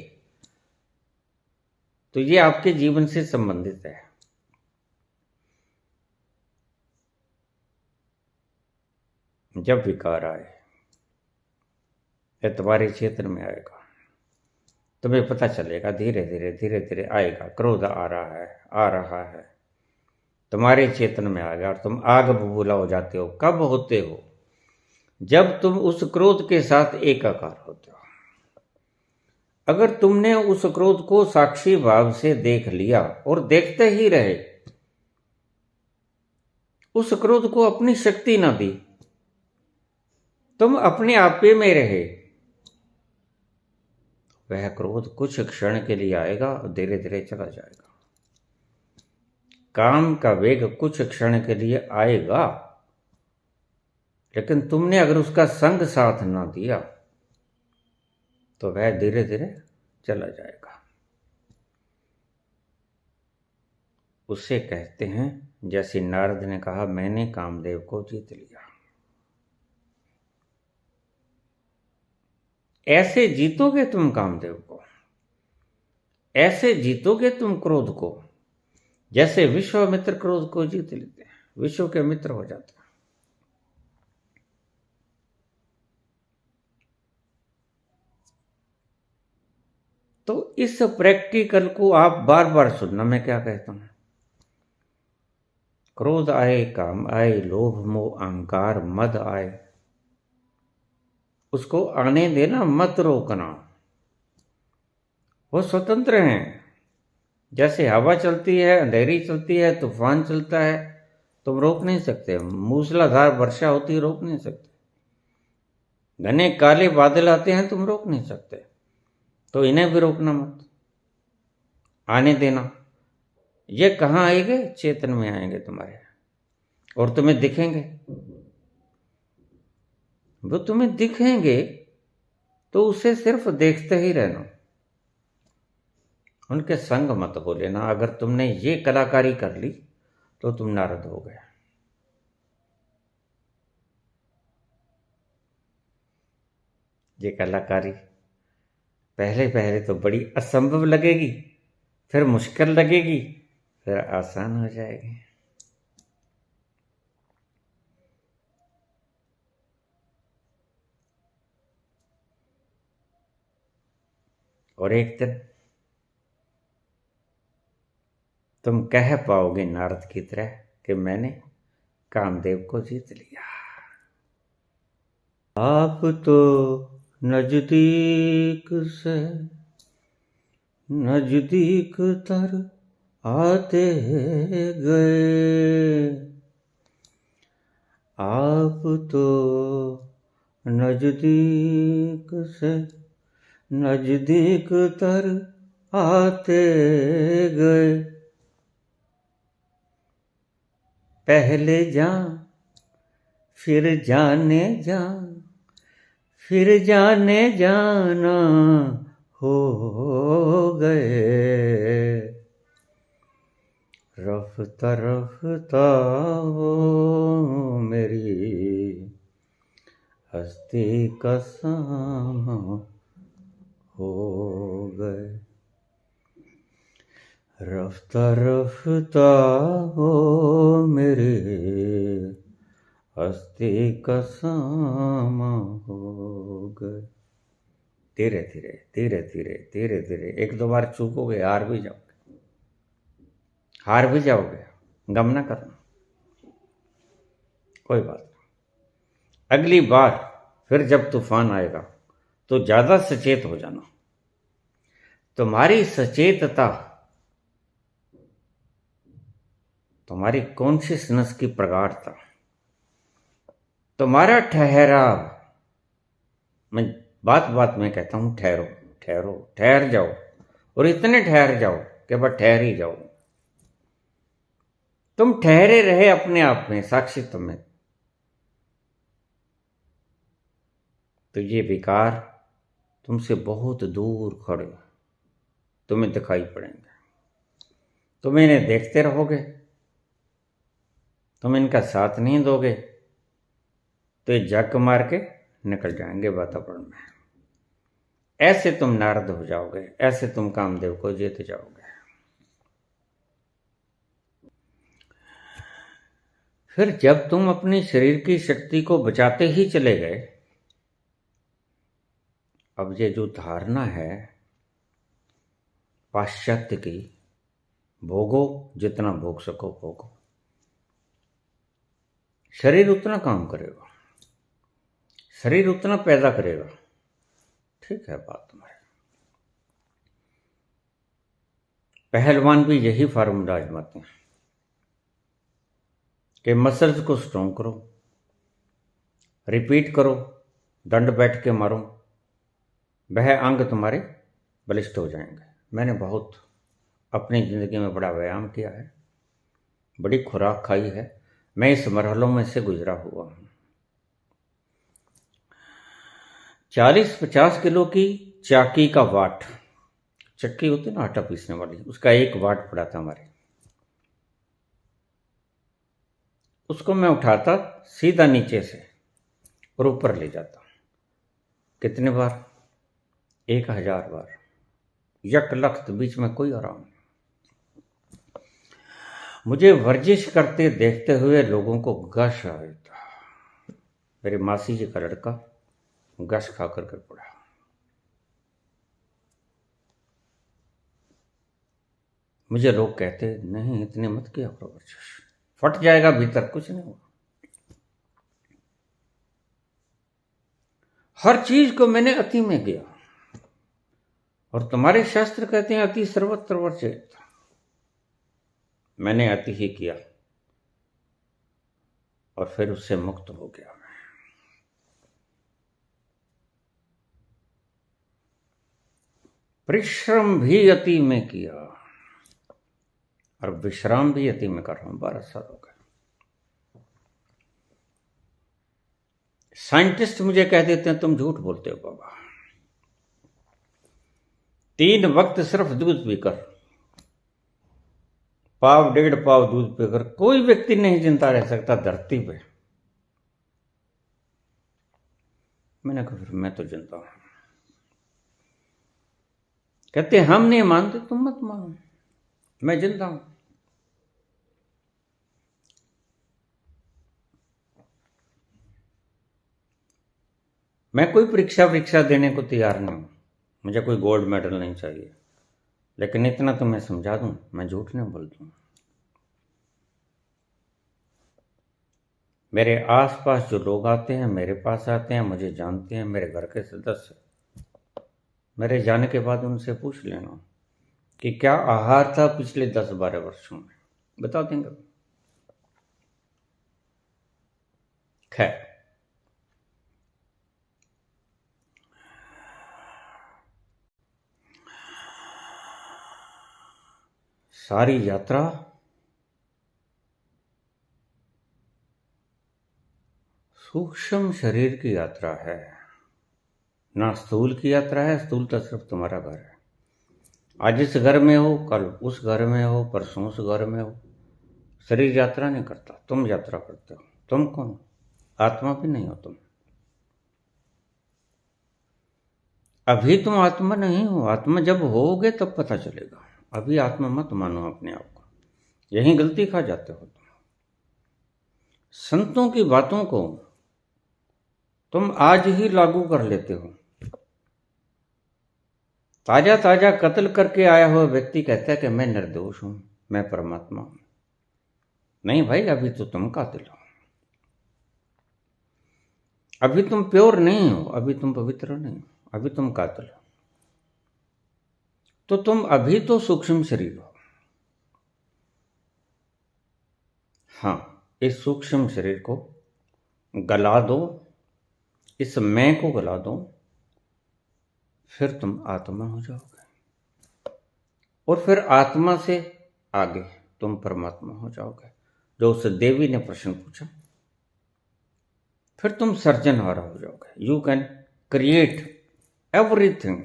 तो ये आपके जीवन से संबंधित है। जब विकार आए, ये तुम्हारे क्षेत्र में आएगा, तुम्हें पता चलेगा, धीरे धीरे आएगा। क्रोध आ रहा है, तुम्हारे चेतन में आ गया और तुम आग बबूला हो जाते हो। कब होते हो? जब तुम उस क्रोध के साथ एकाकार होते हो। अगर तुमने उस क्रोध को साक्षी भाव से देख लिया और देखते ही रहे, उस क्रोध को अपनी शक्ति ना दी, तुम अपने आपे में रहे, वह क्रोध कुछ क्षण के लिए आएगा और धीरे धीरे चला जाएगा। काम का वेग कुछ क्षण के लिए आएगा, लेकिन तुमने अगर उसका संग साथ ना दिया तो वह धीरे धीरे चला जाएगा। उसे कहते हैं, जैसे नारद ने कहा, मैंने कामदेव को जीत लिया। ऐसे जीतोगे तुम कामदेव को, ऐसे जीतोगे तुम क्रोध को, जैसे विश्वामित्र क्रोध को जीत लेते हैं, विश्व के मित्र हो जाते हैं। तो इस प्रैक्टिकल को आप बार बार सुनना। मैं क्या कहता हूं, क्रोध आए, काम आए, लोभ मोह अहंकार मद आए, उसको आने देना, मत रोकना। वो स्वतंत्र हैं। जैसे हवा चलती है, अंधेरी चलती है, तूफान चलता है, तुम रोक नहीं सकते। मूसलाधार वर्षा होती है, रोक नहीं सकते। घने काले बादल आते हैं, तुम रोक नहीं सकते। तो इन्हें भी रोकना मत, आने देना। ये कहाँ आएंगे? चेतन में आएंगे तुम्हारे, और तुम्हें दिखेंगे। वो तुम्हें दिखेंगे तो उसे सिर्फ देखते ही रहना, उनके संग मत हो लेना। अगर तुमने ये कलाकारी कर ली तो तुम नारद हो गए। ये कलाकारी पहले पहले तो बड़ी असंभव लगेगी, फिर मुश्किल लगेगी, फिर आसान हो जाएगी। और एक दिन तुम कह पाओगे नारद की तरह कि मैंने कामदेव को जीत लिया। आप तो नजदीक से नजदीक तर आते गए, आप तो नजदीक से नजदीक तर आते गए। पहले जान फिर जाने जान, फिर जाने जाना हो गए। रफ्ता रफ्ता हो मेरी हस्ती का सामा हो गए। रफ्ता रफ्ता हो मेरे हस्ती का सामा हो गए। धीरे धीरे धीरे धीरे धीरे धीरे, एक दो बार चूकोगे, हार भी जाओगे, गम ना करना, कोई बात नहीं। अगली बार फिर जब तूफान आएगा तो ज्यादा सचेत हो जाना। तुम्हारी सचेतता, तुम्हारी कॉन्शियसनेस की प्रगाढ़ता, तुम्हारा ठहराव, मैं बात बात में कहता हूं, ठहरो ठहरो, ठहर जाओ, और इतने ठहर जाओ कि बस ठहर ही जाओ। तुम ठहरे रहे अपने आप में, साक्षित्व में, तो ये विकार तुमसे बहुत दूर खड़े तुम्हें दिखाई पड़ेंगे। तुम इन्हें देखते रहोगे, तुम इनका साथ नहीं दोगे तो ये जक मार के निकल जाएंगे वातावरण में। ऐसे तुम नारद हो जाओगे, ऐसे तुम कामदेव को जीत जाओगे। फिर जब तुम अपनी शरीर की शक्ति को बचाते ही चले गए, अब ये जो धारणा है पाश्चात्य की, भोगो जितना भोग सको भोगो, शरीर उतना काम करेगा, शरीर उतना पैदा करेगा। ठीक है बात तुम्हारी। पहलवान भी यही फार्मूला आजमाते हैं कि मसल्स को स्ट्रॉन्ग करो, रिपीट करो, दंड बैठ के मारो, वह अंग तुम्हारे बलिष्ठ हो जाएंगे। मैंने बहुत अपनी ज़िंदगी में बड़ा व्यायाम किया है, बड़ी खुराक खाई है, मैं इस मरहलों में से गुजरा हुआ हूँ। 40-50 किलो की चाकी का वाट, चक्की होती ना आटा पीसने वाली, उसका 1 वाट पड़ा था हमारे, उसको मैं उठाता सीधा नीचे से और ऊपर ले जाता। कितने बार? 1000 बार, यक लख्त, बीच में कोई आराम नहीं। मुझे वर्जिश करते देखते हुए लोगों को गश आ था। मेरी मासी जी का लड़का गश खा कर पड़ा। मुझे लोग कहते नहीं इतने मत किया करो वर्जिश, फट जाएगा भीतर, कुछ नहीं हुआ। हर चीज को मैंने अति में किया, और तुम्हारे शास्त्र कहते हैं अति सर्वत्र वर्जित। मैंने अति ही किया और फिर उससे मुक्त हो गया। परिश्रम भी अति में किया और विश्राम भी अति में कर रहा हूं। 12 साल हो गए। साइंटिस्ट मुझे कह देते हैं तुम झूठ बोलते हो बाबा, 3 वक्त सिर्फ दूध पीकर, 1.5 पाव दूध पीकर कोई व्यक्ति नहीं जिंदा रह सकता धरती पे। मैंने कहा फिर मैं तो जिंदा हूं। कहते हम नहीं मानते, तुम मत मानो, मैं जिंदा हूं। मैं कोई परीक्षा देने को तैयार नहीं हूं, मुझे कोई गोल्ड मेडल नहीं चाहिए, लेकिन इतना तो मैं समझा दूं, मैं झूठ नहीं बोलता हूं। मेरे आसपास जो लोग आते हैं, मेरे पास आते हैं, मुझे जानते हैं, मेरे घर के सदस्य, मेरे जाने के बाद उनसे पूछ लेना कि क्या आहार था पिछले 10-12 वर्षों में, बता देंगे। खैर, सारी यात्रा सूक्ष्म शरीर की यात्रा है, ना स्थूल की यात्रा है। स्थूल तो सिर्फ तुम्हारा घर है, आज इस घर में हो, कल उस घर में हो, परसों उस घर में हो। शरीर यात्रा नहीं करता, तुम यात्रा करते हो। तुम कौन? आत्मा भी नहीं हो तुम। अभी तुम आत्मा नहीं हो, आत्मा जब होगे तब पता चलेगा। अभी आत्मा मत मानो अपने आप को, यही गलती खा जाते हो तुम। संतों की बातों को तुम आज ही लागू कर लेते हो। ताजा ताजा कत्ल करके आया हुआ व्यक्ति कहता है कि मैं निर्दोष हूं, मैं परमात्मा हूं। नहीं भाई, अभी तो तुम कातिल हो, अभी तुम प्योर नहीं हो, अभी तुम पवित्र नहीं हो, अभी तुम कातिल हो। तो तुम अभी तो सूक्ष्म शरीर हो। हाँ, इस सूक्ष्म शरीर को गला दो, इस मैं को गला दो, फिर तुम आत्मा हो जाओगे, और फिर आत्मा से आगे तुम परमात्मा हो जाओगे। जो उस देवी ने प्रश्न पूछा, फिर तुम सर्जनहारा हो जाओगे। You can create everything.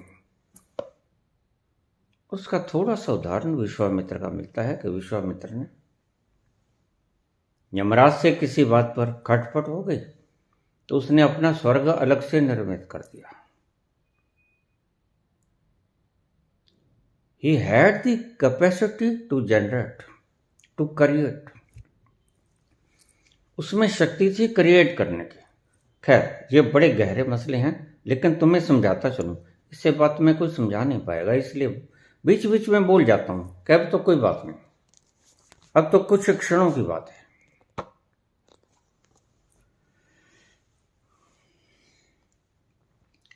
उसका थोड़ा सा उदाहरण विश्वामित्र का मिलता है कि विश्वामित्र ने यमराज से किसी बात पर खटपट हो गई तो उसने अपना स्वर्ग अलग से निर्मित कर दिया। He had the capacity to generate, to create. उसमें शक्ति थी क्रिएट करने की। खैर, ये बड़े गहरे मसले हैं, लेकिन तुम्हें समझाता चलूं, इससे बात में कोई समझा नहीं पाएगा, इसलिए बीच बीच में बोल जाता हूं कि अब तो कोई बात नहीं, अब तो कुछ क्षणों की बात है।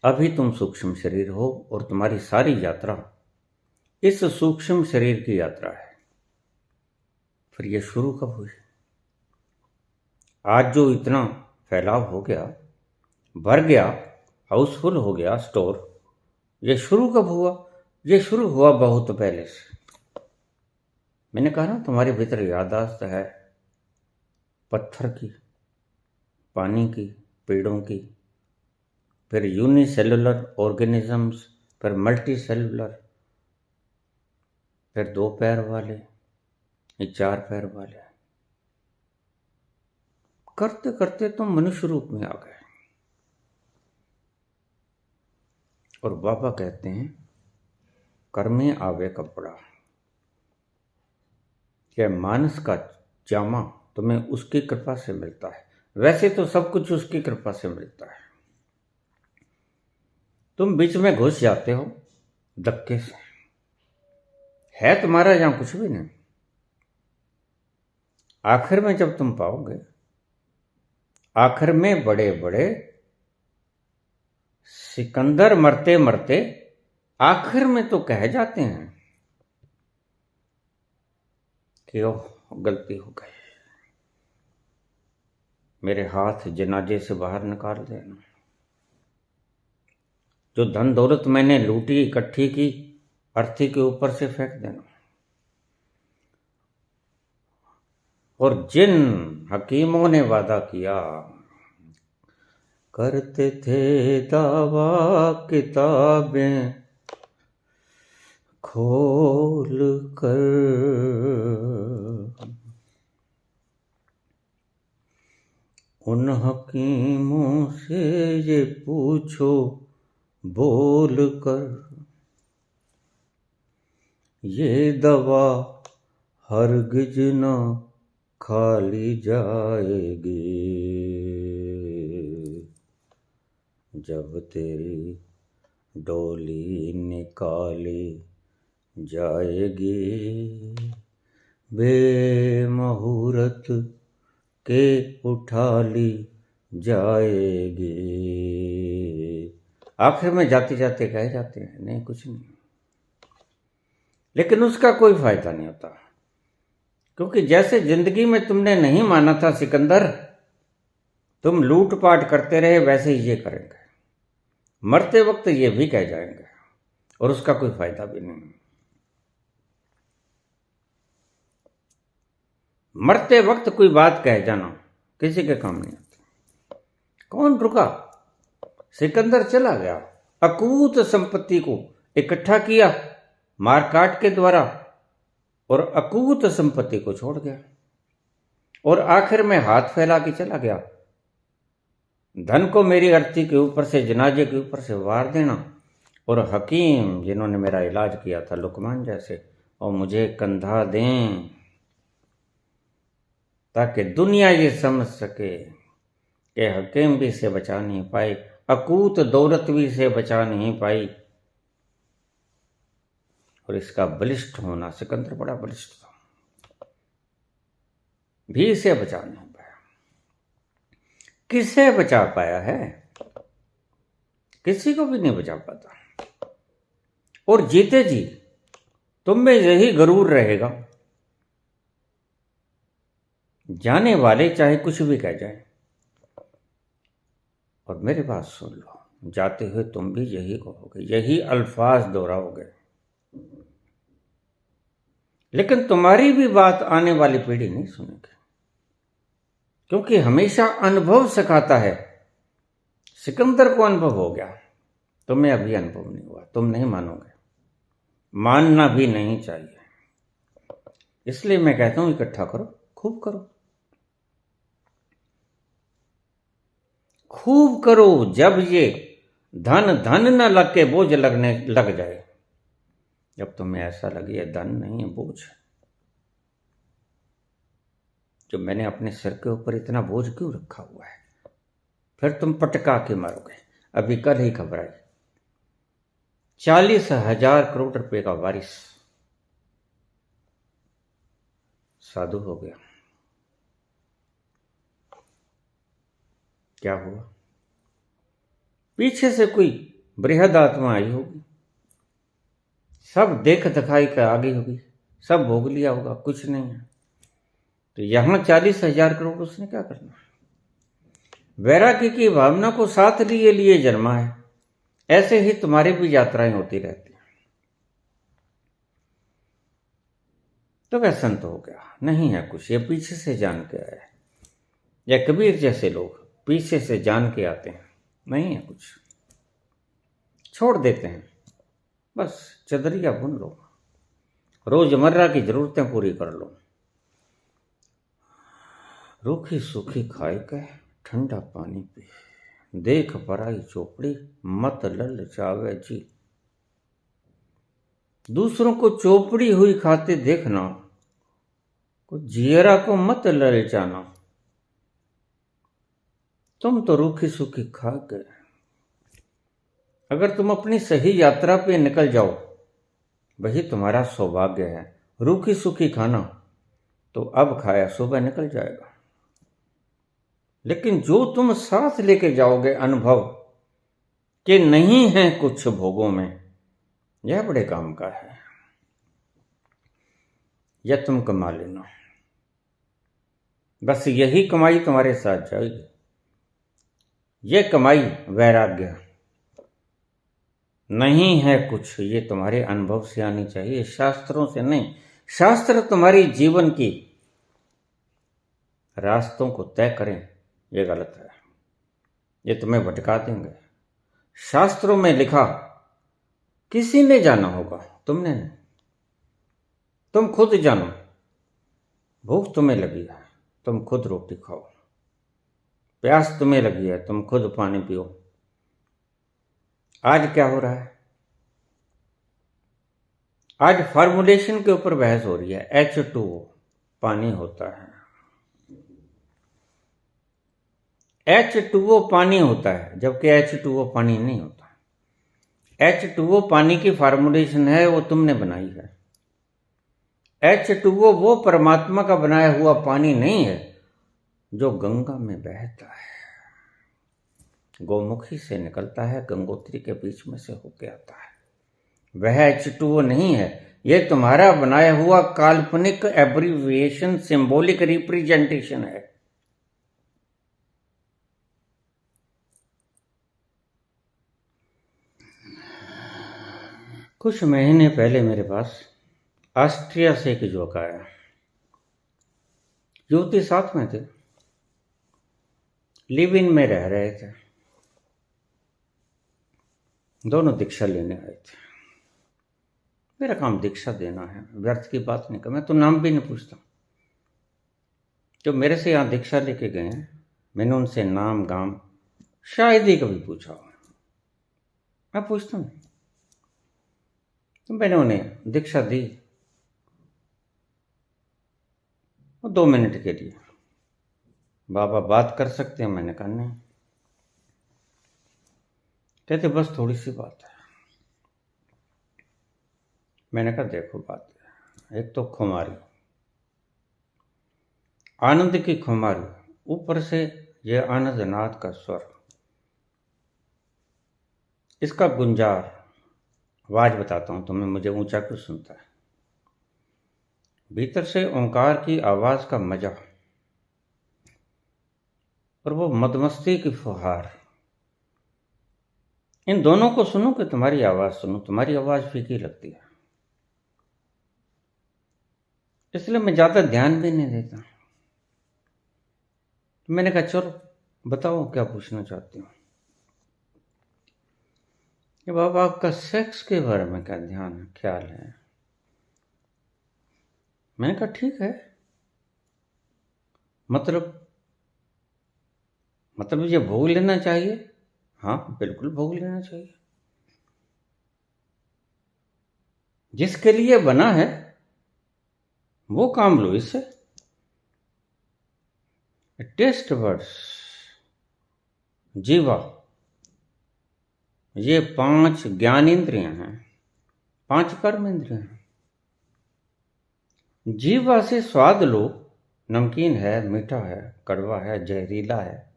अभी तुम सूक्ष्म शरीर हो और तुम्हारी सारी यात्रा इस सूक्ष्म शरीर की यात्रा है। फिर ये शुरू कब हुई? आज जो इतना फैलाव हो गया, भर गया, हाउसफुल हो गया स्टोर, ये शुरू कब हुआ? ये शुरू हुआ बहुत पहले से। मैंने कहा ना, तुम्हारे भीतर याददाश्त है, पत्थर की, पानी की, पेड़ों की, फिर यूनिसेलुलर ऑर्गेनिजम्स, फिर मल्टी सेलुलर, फिर 2 पैर वाले, ये 4 पैर वाले, करते करते तुम मनुष्य रूप में आ गए। और बाबा कहते हैं, कर्मे आवे कपड़ा, यह मानस का जामा तुम्हें उसकी कृपा से मिलता है। वैसे तो सब कुछ उसकी कृपा से मिलता है, तुम बीच में घुस जाते हो धक्के से, है तुम्हारा यहां कुछ भी नहीं। आखिर में जब तुम पाओगे, आखिर में बड़े बड़े सिकंदर मरते मरते आखिर में तो कह जाते हैं कि ओह, गलती हो गई, मेरे हाथ जनाजे से बाहर निकाल देना, जो धन दौलत मैंने लूटी इकट्ठी की अर्थी के ऊपर से फेंक देना। और जिन हकीमों ने वादा किया, करते थे दावा किताबें खोल कर, उन हकीमों से ये पूछो बोल कर, ये दवा हरगिज न खाली जाएगी, जब तेरी डोली निकाली जाएगी, बेमुहूर्त के उठा ली जाएगी। आखिर में जाते जाते कह जाते हैं, नहीं कुछ नहीं, लेकिन उसका कोई फायदा नहीं होता, क्योंकि जैसे जिंदगी में तुमने नहीं माना था सिकंदर, तुम लूटपाट करते रहे, वैसे ही ये करेंगे, मरते वक्त ये भी कह जाएंगे, और उसका कोई फायदा भी नहीं। मरते वक्त कोई बात कह जाना किसी के काम नहीं आती। कौन रुका? सिकंदर चला गया, अकूत संपत्ति को इकट्ठा किया मारकाट के द्वारा, और अकूत संपत्ति को छोड़ गया, और आखिर में हाथ फैला के चला गया, धन को मेरी अर्थी के ऊपर से, जनाजे के ऊपर से वार देना, और हकीम जिन्होंने मेरा इलाज किया था लुकमान जैसे, और मुझे कंधा दें ताकि दुनिया ये समझ सके कि हकीम भी इसे बचा नहीं पाए, अकूत दौलत भी इसे बचा नहीं पाई, और इसका बलिष्ठ होना, सिकंदर बड़ा बलिष्ठ था, भी इसे बचा नहीं पाया। किसे बचा पाया है? किसी को भी नहीं बचा पाता। और जीते जी तुम में यही गरूर रहेगा, जाने वाले चाहे कुछ भी कह जाए। और मेरी बात सुन लो, जाते हुए तुम भी यही कहोगे, यही अल्फाज दोहराओगे, लेकिन तुम्हारी भी बात आने वाली पीढ़ी नहीं सुनेगी, क्योंकि हमेशा अनुभव सिखाता है। सिकंदर को अनुभव हो गया, तुम्हें अभी अनुभव नहीं हुआ, तुम नहीं मानोगे, मानना भी नहीं चाहिए। इसलिए मैं कहता हूं, इकट्ठा करो, खूब करो, खूब करो, जब ये धन धन न लग के बोझ लगने लग जाए, जब तुम्हें ऐसा लगे ये धन नहीं है, बोझ, जो मैंने अपने सिर के ऊपर इतना बोझ क्यों रखा हुआ है? फिर तुम पटका के मारोगे। अभी कल ही खबर आई, 40,000 करोड़ रुपए का वारिस साधु हो गया। क्या हुआ? पीछे से कोई बृहद आत्मा आई होगी, सब देख दिखाई कर आगे होगी, सब भोग लिया होगा, कुछ नहीं है। तो यहां 40,000 करोड़ उसने क्या करना? वैराग्य की भावना को साथ लिए लिए जन्मा है। ऐसे ही तुम्हारी भी यात्राएं होती रहती हैं। तो वह संत हो गया, नहीं है कुछ, ये पीछे से जान के आया है। या कबीर जैसे लोग पीछे से जान के आते हैं, नहीं है कुछ, छोड़ देते हैं। बस चदरिया बुन लो, रोजमर्रा की जरूरतें पूरी कर लो, रूखी सूखी खाए के ठंडा पानी पी, देख पराई चोपड़ी मत ललचावे जी। दूसरों को चोपड़ी हुई खाते देखना, कुछ जियरा को मत ललचाना। तुम तो रूखी सूखी खा गए। अगर तुम अपनी सही यात्रा पे निकल जाओ, वही तुम्हारा सौभाग्य है। रूखी सूखी खाना तो अब खाया, सुबह निकल जाएगा। लेकिन जो तुम साथ लेके जाओगे अनुभव कि नहीं है कुछ भोगों में, यह बड़े काम का है। यह तुम कमा लेना, बस यही कमाई तुम्हारे साथ जाएगी। यह कमाई वैराग्य नहीं है कुछ, ये तुम्हारे अनुभव से आनी चाहिए, शास्त्रों से नहीं। शास्त्र तुम्हारी जीवन की रास्तों को तय करें, यह गलत है, ये तुम्हें भटका देंगे। शास्त्रों में लिखा किसी ने जाना होगा, तुमने नहीं। तुम खुद जानो। भूख तुम्हें लगी है, तुम खुद रोटी खाओ। प्यास तुम्हें लगी है, तुम खुद पानी पियो। आज क्या हो रहा है? आज फॉर्मुलेशन के ऊपर बहस हो रही है। H2O पानी होता है, H2O पानी होता है, जबकि H2O पानी नहीं होता। H2O पानी की फॉर्मुलेशन है, वो तुमने बनाई है। H2O वो परमात्मा का बनाया हुआ पानी नहीं है जो गंगा में बहता है, गौमुखी से निकलता है, गंगोत्री के बीच में से होके आता है। वह H2O नहीं है, यह तुम्हारा बनाया हुआ काल्पनिक एब्रीविएशन, सिंबॉलिक रिप्रेजेंटेशन है। कुछ महीने पहले मेरे पास ऑस्ट्रिया से एक युवक आया। युवती साथ में थे, लिव इन में रह रहे थे, दोनों दीक्षा लेने आए थे। मेरा काम दीक्षा देना है, व्यर्थ की बात नहीं कर। मैं तो नाम भी नहीं पूछता। जो मेरे से यहाँ दीक्षा लेके गए हैं, मैंने उनसे नाम गाम शायद ही कभी पूछा हो। मैं पूछता हूँ। तो मैंने उन्हें दीक्षा दी, 2 मिनट के लिए। बाबा बात कर सकते हैं? मैंने कहा नहीं। कहते बस थोड़ी सी बात है। मैंने कहा देखो बात है, एक तो खुमारी, आनंद की खुमारी, ऊपर से ये आनंद नाद का स्वर, इसका गुंजार, आवाज बताता हूं तुम्हें, मुझे ऊंचा क्यों सुनता है। भीतर से ओंकार की आवाज का मजा, और वो मदमस्ती की फुहार, इन दोनों को सुनो कि तुम्हारी आवाज सुनो। तुम्हारी आवाज फीकी लगती है, इसलिए मैं ज्यादा ध्यान भी नहीं देता। तो मैंने कहा चलो बताओ क्या पूछना चाहती हूँ। कि बाबा आपका सेक्स के बारे में क्या ध्यान है, ख्याल है? मैंने कहा ठीक है। मतलब ये भोग लेना चाहिए? हाँ बिल्कुल भोग लेना चाहिए। जिसके लिए बना है वो काम लो इससे। टेस्ट बड्स, जीवा, ये 5 ज्ञानेंद्रियां हैं, 5 कर्म इंद्रियां हैं। जीवा से स्वाद लो, नमकीन है, मीठा है, कड़वा है, जहरीला है,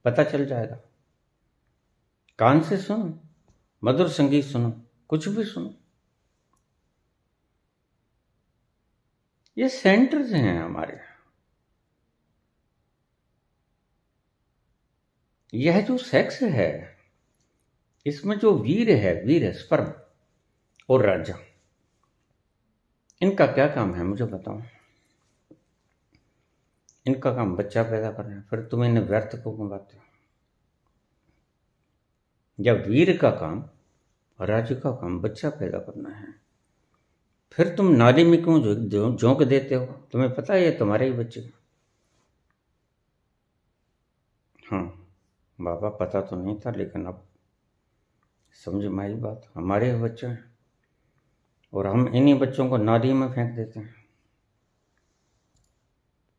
पता चल जाएगा। कान से सुनो, मधुर संगीत सुनो, कुछ भी सुनो। ये सेंटर्स हैं हमारे। यह जो सेक्स है, इसमें जो वीर है स्पर्म और राजा, इनका क्या काम है मुझे बताओ। इनका काम बच्चा पैदा करना है, फिर तुम इन्हें व्यर्थ को घुमाते हो। जब वीर का काम, राजा का काम बच्चा पैदा करना है, फिर तुम नाली में क्यों झोंक देते हो? तुम्हें पता है ये तुम्हारे ही बच्चे। हाँ बाबा, पता तो नहीं था, लेकिन अब समझ में आई बात, हमारे ही बच्चे हैं और हम इन्हीं बच्चों को नाली में फेंक देते हैं।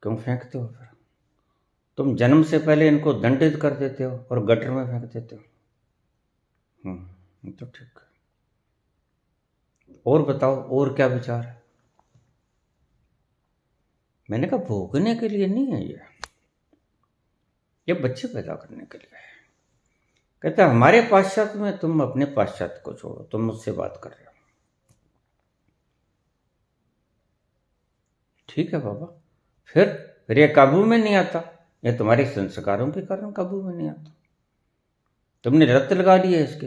क्यों फेंकते हो? फिर तुम जन्म से पहले इनको दंडित कर देते हो और गटर में फेंक देते हो। तो ठीक है। और बताओ, और क्या विचार है? मैंने कहा भोगने के लिए नहीं है ये बच्चे पैदा करने के लिए है। कहते हमारे पाश्चात्य में, तुम अपने पाश्चात्य को छोड़ो, तुम मुझसे बात कर रहे हो। ठीक है बाबा, फिर ये काबू में नहीं आता, ये तुम्हारे संस्कारों के कारण काबू में नहीं आता। तुमने रत्त लगा ली है इसके।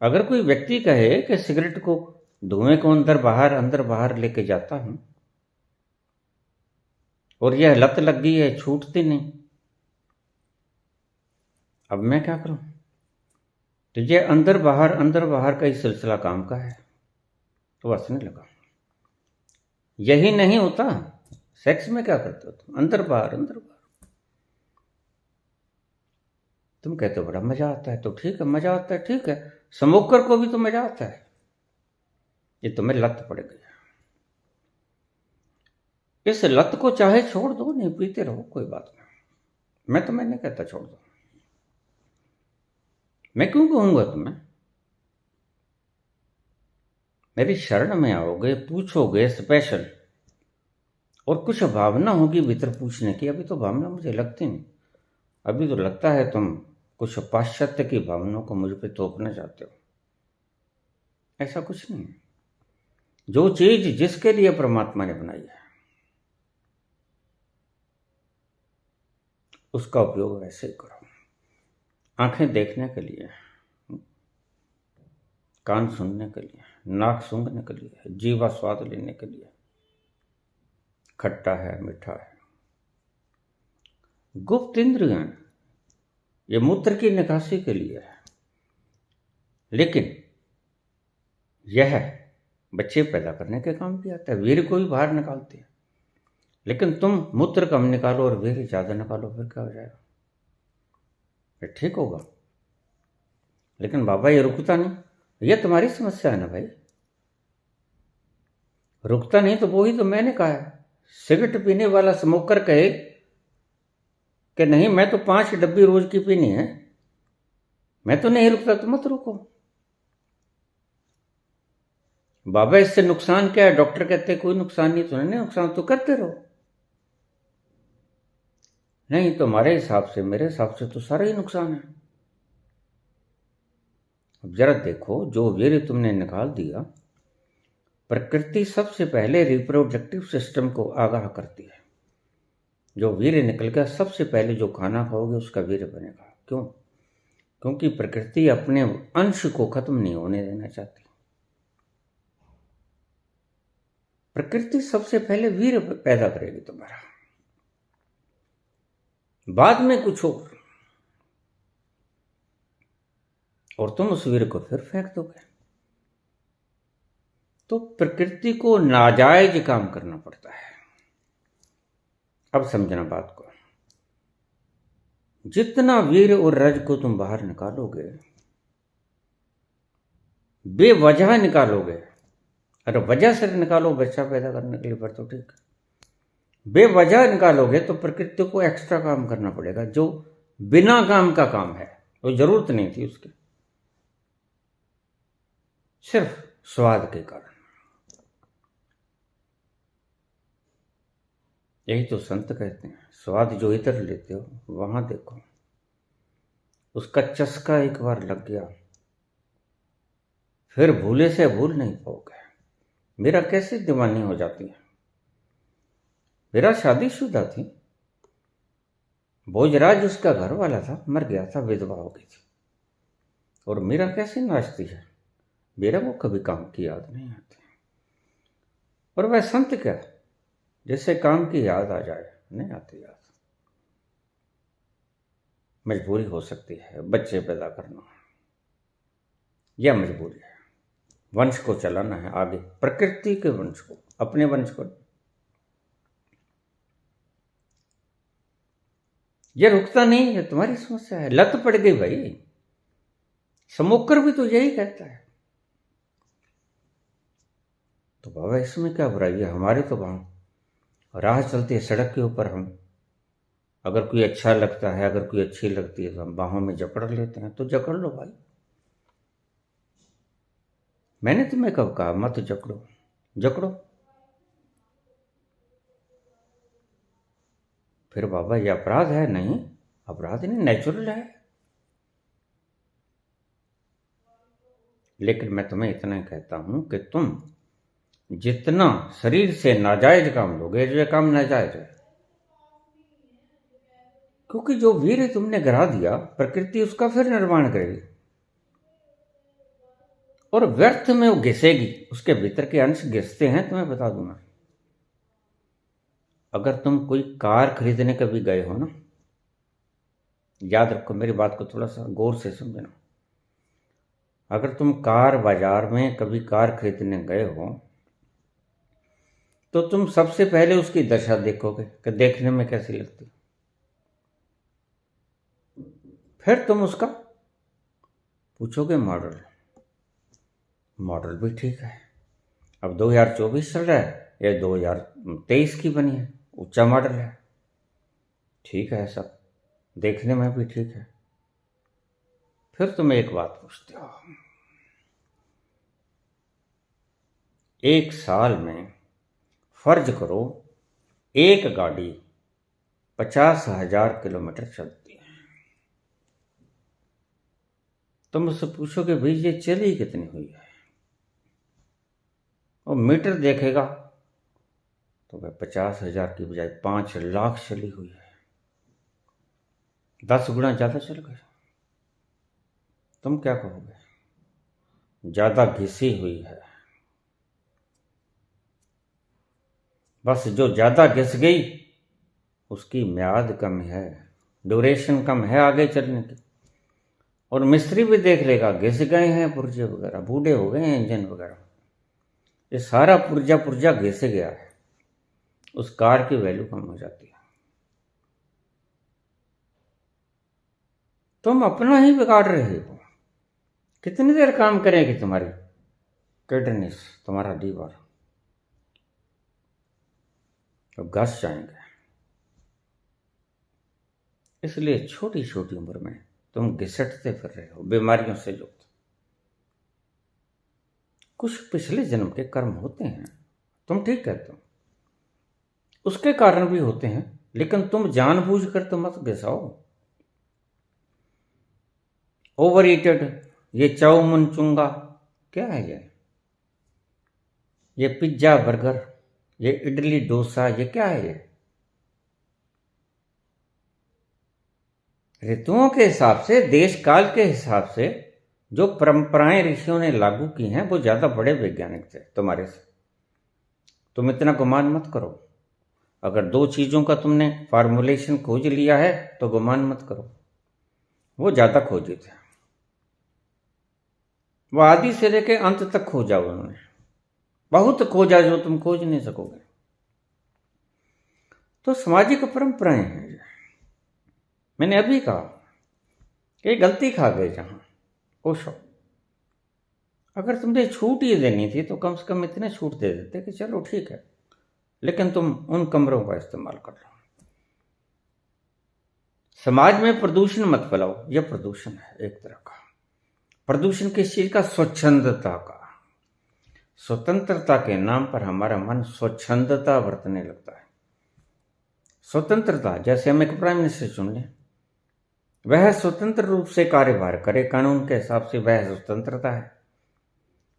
अगर कोई व्यक्ति कहे कि सिगरेट को, धुएं को अंदर बाहर लेके जाता हूं और यह लत लग गई है, छूटती नहीं, अब मैं क्या करूं? तो ये अंदर बाहर का ही सिलसिला काम का है, तो हंसने लगा। यही नहीं होता, सेक्स में क्या करते हो तुम? अंदर बाहर। तुम कहते हो बड़ा मजा आता है, तो ठीक है, मजा आता है, ठीक है। स्मोकर को भी तो मजा आता है, ये तुम्हें लत पड़ गई। इस लत को चाहे छोड़ दो, नहीं पीते रहो, कोई बात नहीं, मैं तुम्हें नहीं कहता छोड़ दो। मैं क्यों कहूंगा तुम्हें? मेरी शरण में आओगे, पूछोगे स्पेशल, और कुछ भावना होगी भीतर पूछने की। अभी तो भावना मुझे लगती नहीं, अभी तो लगता है तुम कुछ पाश्चात्य की भावनाओं को मुझ पे थोपना चाहते हो। ऐसा कुछ नहीं है। जो चीज जिसके लिए परमात्मा ने बनाई है, उसका उपयोग वैसे ही करो। आंखें देखने के लिए, कान सुनने के लिए, नाक सूंघने के लिए, जीवा स्वाद लेने के लिए, खट्टा है, मीठा है। गुप्त इंद्रियां, ये मूत्र की निकासी के लिए है, लेकिन यह बच्चे पैदा करने के काम भी आता है। वीर को भी बाहर निकालती है, लेकिन तुम मूत्र कम निकालो और वीर ज्यादा निकालो, फिर क्या हो जाएगा? फिर ठीक होगा। लेकिन बाबा ये रुकता नहीं, ये तुम्हारी समस्या है ना भाई, रुकता नहीं। तो वो ही तो मैंने कहा है, सिगरेट पीने वाला स्मोकर कहे कि नहीं मैं तो 5 डब्बी रोज की पीनी है, मैं तो नहीं रुकता, तो मत रुको। बाबा इससे नुकसान क्या है? डॉक्टर कहते हैं कोई नुकसान नहीं, तो नहीं नुकसान तो करते रहो। नहीं, तुम्हारे हिसाब से, मेरे हिसाब से तो सारा ही नुकसान है। अब जरा देखो, जो वीर्य तुमने निकाल दिया, प्रकृति सबसे पहले रिप्रोडक्टिव सिस्टम को आगाह करती है। जो वीर्य निकल गया, सबसे पहले जो खाना खाओगे उसका वीर्य बनेगा। क्यों? क्योंकि प्रकृति अपने अंश को खत्म नहीं होने देना चाहती। प्रकृति सबसे पहले वीर्य पैदा करेगी तुम्हारा, बाद में कुछ और तुम उस वीर्य को फिर फेंक दोगे। तो प्रकृति को नाजायज काम करना पड़ता है। अब समझना बात को, जितना वीर और रज को तुम बाहर निकालोगे, बेवजह निकालोगे, अरे वजह से निकालो बच्चा पैदा करने के लिए, फिर तो ठीक है। बेवजह निकालोगे तो प्रकृति को एक्स्ट्रा काम करना पड़ेगा, जो बिना काम का काम है, वो जरूरत नहीं थी उसकी, सिर्फ स्वाद के कारण। यही तो संत कहते हैं, स्वाद जो इधर लेते हो वहां देखो, उसका चस्का एक बार लग गया फिर भूले से भूल नहीं पाओगे। मेरा कैसे दीवानी हो जाती है। मेरा शादीशुदा थी, भोजराज उसका घर वाला था, मर गया था, विधवा हो गई थी, और मेरा कैसे नाचती है। मेरा वो कभी काम की याद नहीं आती। और वह संत क्या, जैसे काम की याद आ जाए, नहीं आती याद। मजबूरी हो सकती है, बच्चे पैदा करना, यह मजबूरी है, वंश को चलाना है आगे, प्रकृति के वंश को, अपने वंश को। यह रुकता नहीं है, तुम्हारी समस्या है, लत पड़ गई भाई। समोकर भी तो यही कहता है। तो बाबा इसमें क्या बुराई है, हमारे तो वहां राह चलती है सड़क के ऊपर, हम अगर कोई अच्छा लगता है, अगर कोई अच्छी लगती है तो हम बाहों में जकड़ लेते हैं। तो जकड़ लो भाई, मैंने तुम्हें कब कहा मत जकड़ो, जकड़ो। फिर बाबा ये अपराध है? नहीं, अपराध नहीं, नेचुरल है। लेकिन मैं तुम्हें इतना कहता हूं कि तुम जितना शरीर से नाजायज काम लोगे, जो काम नाजायज है, क्योंकि जो वीर तुमने गिरा दिया, प्रकृति उसका फिर निर्माण करेगी और व्यर्थ में वो घिसेगी। उसके भीतर के अंश घिसते हैं, तुम्हें बता दूं मैं। अगर तुम कोई कार खरीदने कभी गए हो ना, याद रखो मेरी बात को थोड़ा सा गौर से समझना। अगर तुम कार बाजार में कभी कार खरीदने गए हो तो तुम सबसे पहले उसकी दशा देखोगे कि देखने में कैसी लगती। फिर तुम उसका पूछोगे मॉडल, मॉडल भी ठीक है, अब 2024 चल रहा है, या 2023 की बनी है, ऊंचा मॉडल है, ठीक है, सब देखने में भी ठीक है। फिर तुम एक बात पूछते हो, एक साल में फर्ज करो एक गाड़ी 50,000 किलोमीटर चलती है, तुम उससे पूछोगे भाई ये चली कितनी हुई है, वो मीटर देखेगा तो वह 50,000 की बजाय 5 लाख चली हुई है, 10 गुना ज्यादा चल गए। तुम क्या कहोगे? ज्यादा घिसी हुई है। बस जो ज्यादा घिस गई उसकी म्याद कम है, ड्यूरेशन कम है आगे चलने की। और मिस्त्री भी देख लेगा, घिस गए हैं पुर्जे वगैरह, बूढ़े हो गए हैं इंजन वगैरह, ये सारा पुर्जा पुर्जा घिस गया है, उस कार की वैल्यू कम हो जाती है। तुम अपना ही बिगाड़ रहे हो। कितनी देर काम करेगी तुम्हारी किडनीज, तुम्हारा लीवर, तो घस जाएंगे। इसलिए छोटी छोटी उम्र में तुम घिसटते फिर रहे हो, बीमारियों से युक्त। कुछ पिछले जन्म के कर्म होते हैं, तुम ठीक कहते हो, उसके कारण भी होते हैं, लेकिन तुम जानबूझकर तो मत घिसाओ। ओवर ईटेड, ये चाउमन चुंगा क्या है, ये पिज्जा बर्गर, ये इडली डोसा, ये क्या है? ये ऋतुओं के हिसाब से, देश काल के हिसाब से जो परंपराएं ऋषियों ने लागू की हैं वो ज्यादा बड़े वैज्ञानिक थे तुम्हारे से। तुम इतना गुमान मत करो। अगर 2 चीजों का तुमने फार्मूलेशन खोज लिया है तो गुमान मत करो, वो ज्यादा खोजे थे, वो आदि से लेके अंत तक खोजा उन्होंने, बहुत खोजा जो तुम खोज नहीं सकोगे। तो सामाजिक परंपराएं हैं। मैंने अभी कहा कि गलती खा गए जहां, ओशो, अगर तुमने छूट ही देनी थी तो कम से कम इतने छूट दे देते कि चलो ठीक है, लेकिन तुम उन कमरों का इस्तेमाल कर लो। समाज में प्रदूषण मत फैलाओ, यह प्रदूषण है एक तरह का। प्रदूषण किस चीज का? स्वच्छंदता का। स्वतंत्रता के नाम पर हमारा मन स्वच्छंदता बरतने लगता है। स्वतंत्रता, जैसे हम एक प्राइम मिनिस्टर चुन लें, वह स्वतंत्र रूप से कार्यभार करे कानून के हिसाब से, वह स्वतंत्रता है।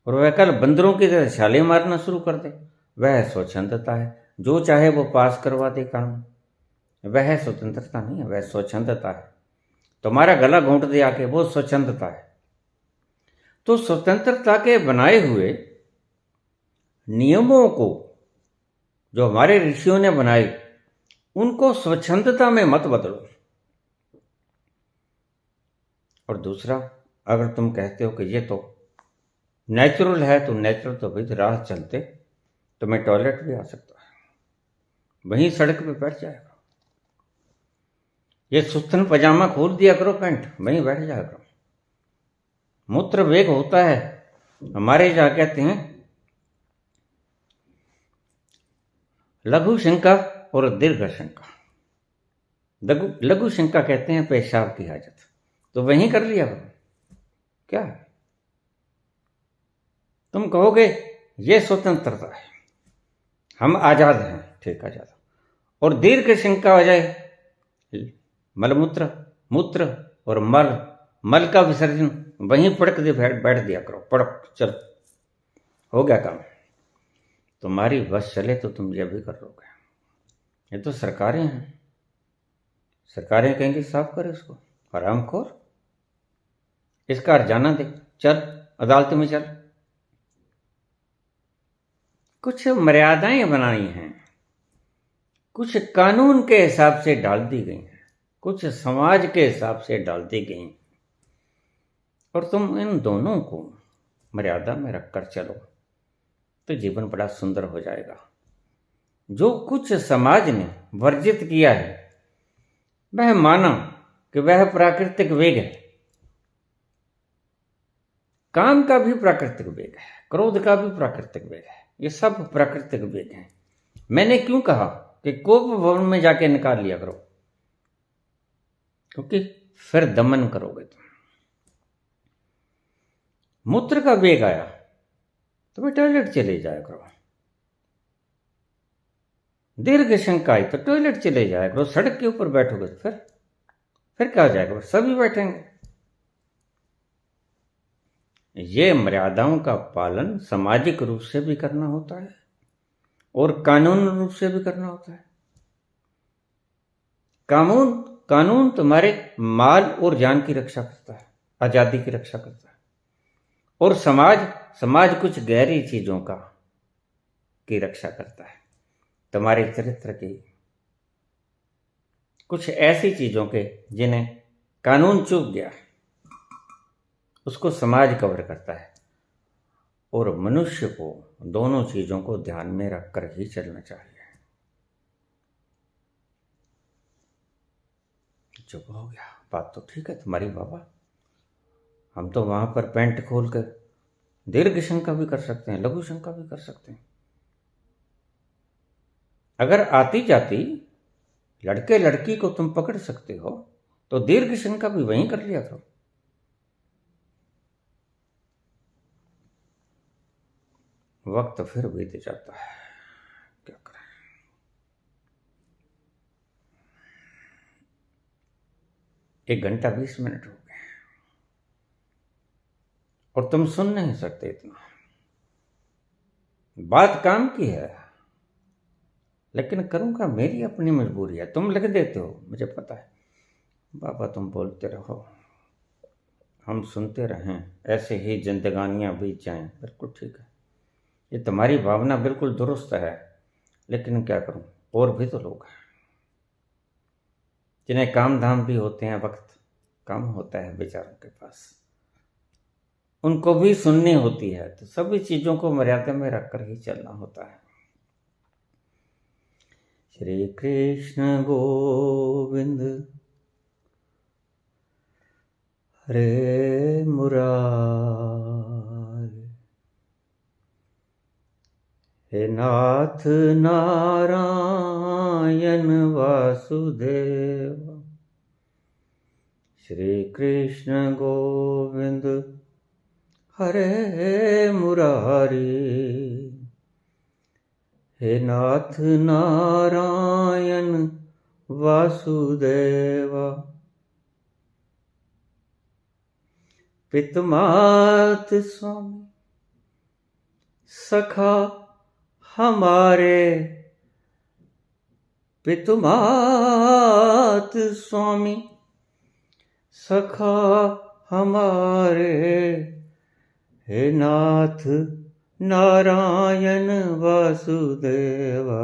और वह कल बंदरों की तरह छाले मारना शुरू कर दे, वह स्वच्छंदता है। जो चाहे वो पास करवा दे कानून, वह स्वतंत्रता नहीं है, वह स्वच्छंदता है। तुम्हारा गला घोंट दे आके, वो स्वच्छंदता है। तो स्वतंत्रता के बनाए हुए नियमों को जो हमारे ऋषियों ने बनाए, उनको स्वच्छंदता में मत बदलो। और दूसरा, अगर तुम कहते हो कि ये तो नेचुरल है, तो नेचुरल तो भाई राह चलते तुम्हें टॉयलेट भी आ सकता है, वहीं सड़क पे बैठ जाएगा। ये सुस्तन पजामा खोल दिया करो, पैंट, वहीं बैठ जाया करो। मूत्र वेग होता है, हमारे यहाँ कहते हैं लघु शंका और दीर्घ शंका। लघु शंका कहते हैं पेशाब की हाजत, तो वहीं कर लिया करो। क्या तुम कहोगे ये स्वतंत्रता है, हम आजाद हैं, ठीक आजाद। और दीर्घ शंका हो जाए, मलमूत्र, मूत्र और मल का विसर्जन वहीं पड़क दे बैठ दिया करो, पड़क, चल हो गया काम। तुम्हारी बस चले तो तुम यह भी कर लोगे। ये तो सरकारें हैं, सरकारें कहेंगी साफ कर इसको, हरामखोर, इसका जाना दे, चल अदालत में चल। कुछ मर्यादाएं बनाई हैं, कुछ कानून के हिसाब से डाल दी गई हैं, कुछ समाज के हिसाब से डाल दी गई, और तुम इन दोनों को मर्यादा में रखकर चलो तो जीवन बड़ा सुंदर हो जाएगा। जो कुछ समाज ने वर्जित किया है, वह माना कि वह प्राकृतिक वेग है। काम का भी प्राकृतिक वेग है, क्रोध का भी प्राकृतिक वेग है, ये सब प्राकृतिक वेग हैं। मैंने क्यों कहा कि कोप भवन में जाके निकाल लिया करो, क्योंकि फिर दमन करोगे तुम। मूत्र का वेग आया तो भाई टॉयलेट चले जाया करो, दीर्घ शंका आई तो टॉयलेट चले जाया करो। सड़क के ऊपर बैठोगे तो फिर क्या हो जाएगा, सभी बैठेंगे। ये मर्यादाओं का पालन सामाजिक रूप से भी करना होता है और कानून रूप से भी करना होता है। कानून तुम्हारे माल और जान की रक्षा करता है, आजादी की रक्षा करता है। और समाज कुछ गहरी चीजों की रक्षा करता है, तुम्हारे चरित्र की, कुछ ऐसी चीजों के जिन्हें कानून चूक गया, उसको समाज कवर करता है। और मनुष्य को दोनों चीजों को ध्यान में रखकर ही चलना चाहिए। चुप हो गया, बात तो ठीक है तुम्हारी बाबा, हम तो वहां पर पैंट खोल कर दीर्घ शंका भी कर सकते हैं, लघु शंका भी कर सकते हैं। अगर आती जाती लड़के लड़की को तुम पकड़ सकते हो तो दीर्घ शंका भी वहीं कर लिया करो। वक्त फिर बीत जाता है, क्या करें। 1 घंटा 20 मिनट हो गए और तुम सुन नहीं सकते इतना। बात काम की है, लेकिन करूंगा, मेरी अपनी मजबूरी है। तुम लिख देते हो, मुझे पता है बाबा, तुम बोलते रहो, हम सुनते रहें, ऐसे ही जिंदगानियां बीत जाएं। बिल्कुल ठीक है, ये तुम्हारी भावना बिल्कुल दुरुस्त है, लेकिन क्या करूं, और भी तो लोग हैं जिन्हें काम धाम भी होते हैं, वक्त कम होता है बेचारों के पास, उनको भी सुननी होती है। तो सभी चीजों को मर्यादा में रखकर ही चलना होता है। श्री कृष्ण गोविंद हरे मुरारी, हे नाथ नारायण वासुदेव, श्री कृष्ण गोविंद हरे मुरारी। हे नाथ नारायण वासुदेवा, पितमात स्वामी सखा हमारे, पितुमात स्वामी सखा हमारे। हे नाथ नारायण वासुदेवा,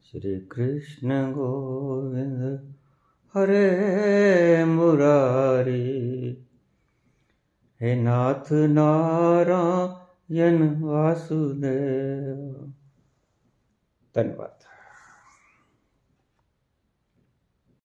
श्री कृष्ण गोविंद हरे मुरारी। हे नाथ नारायण वासुदेव। धन्यवाद।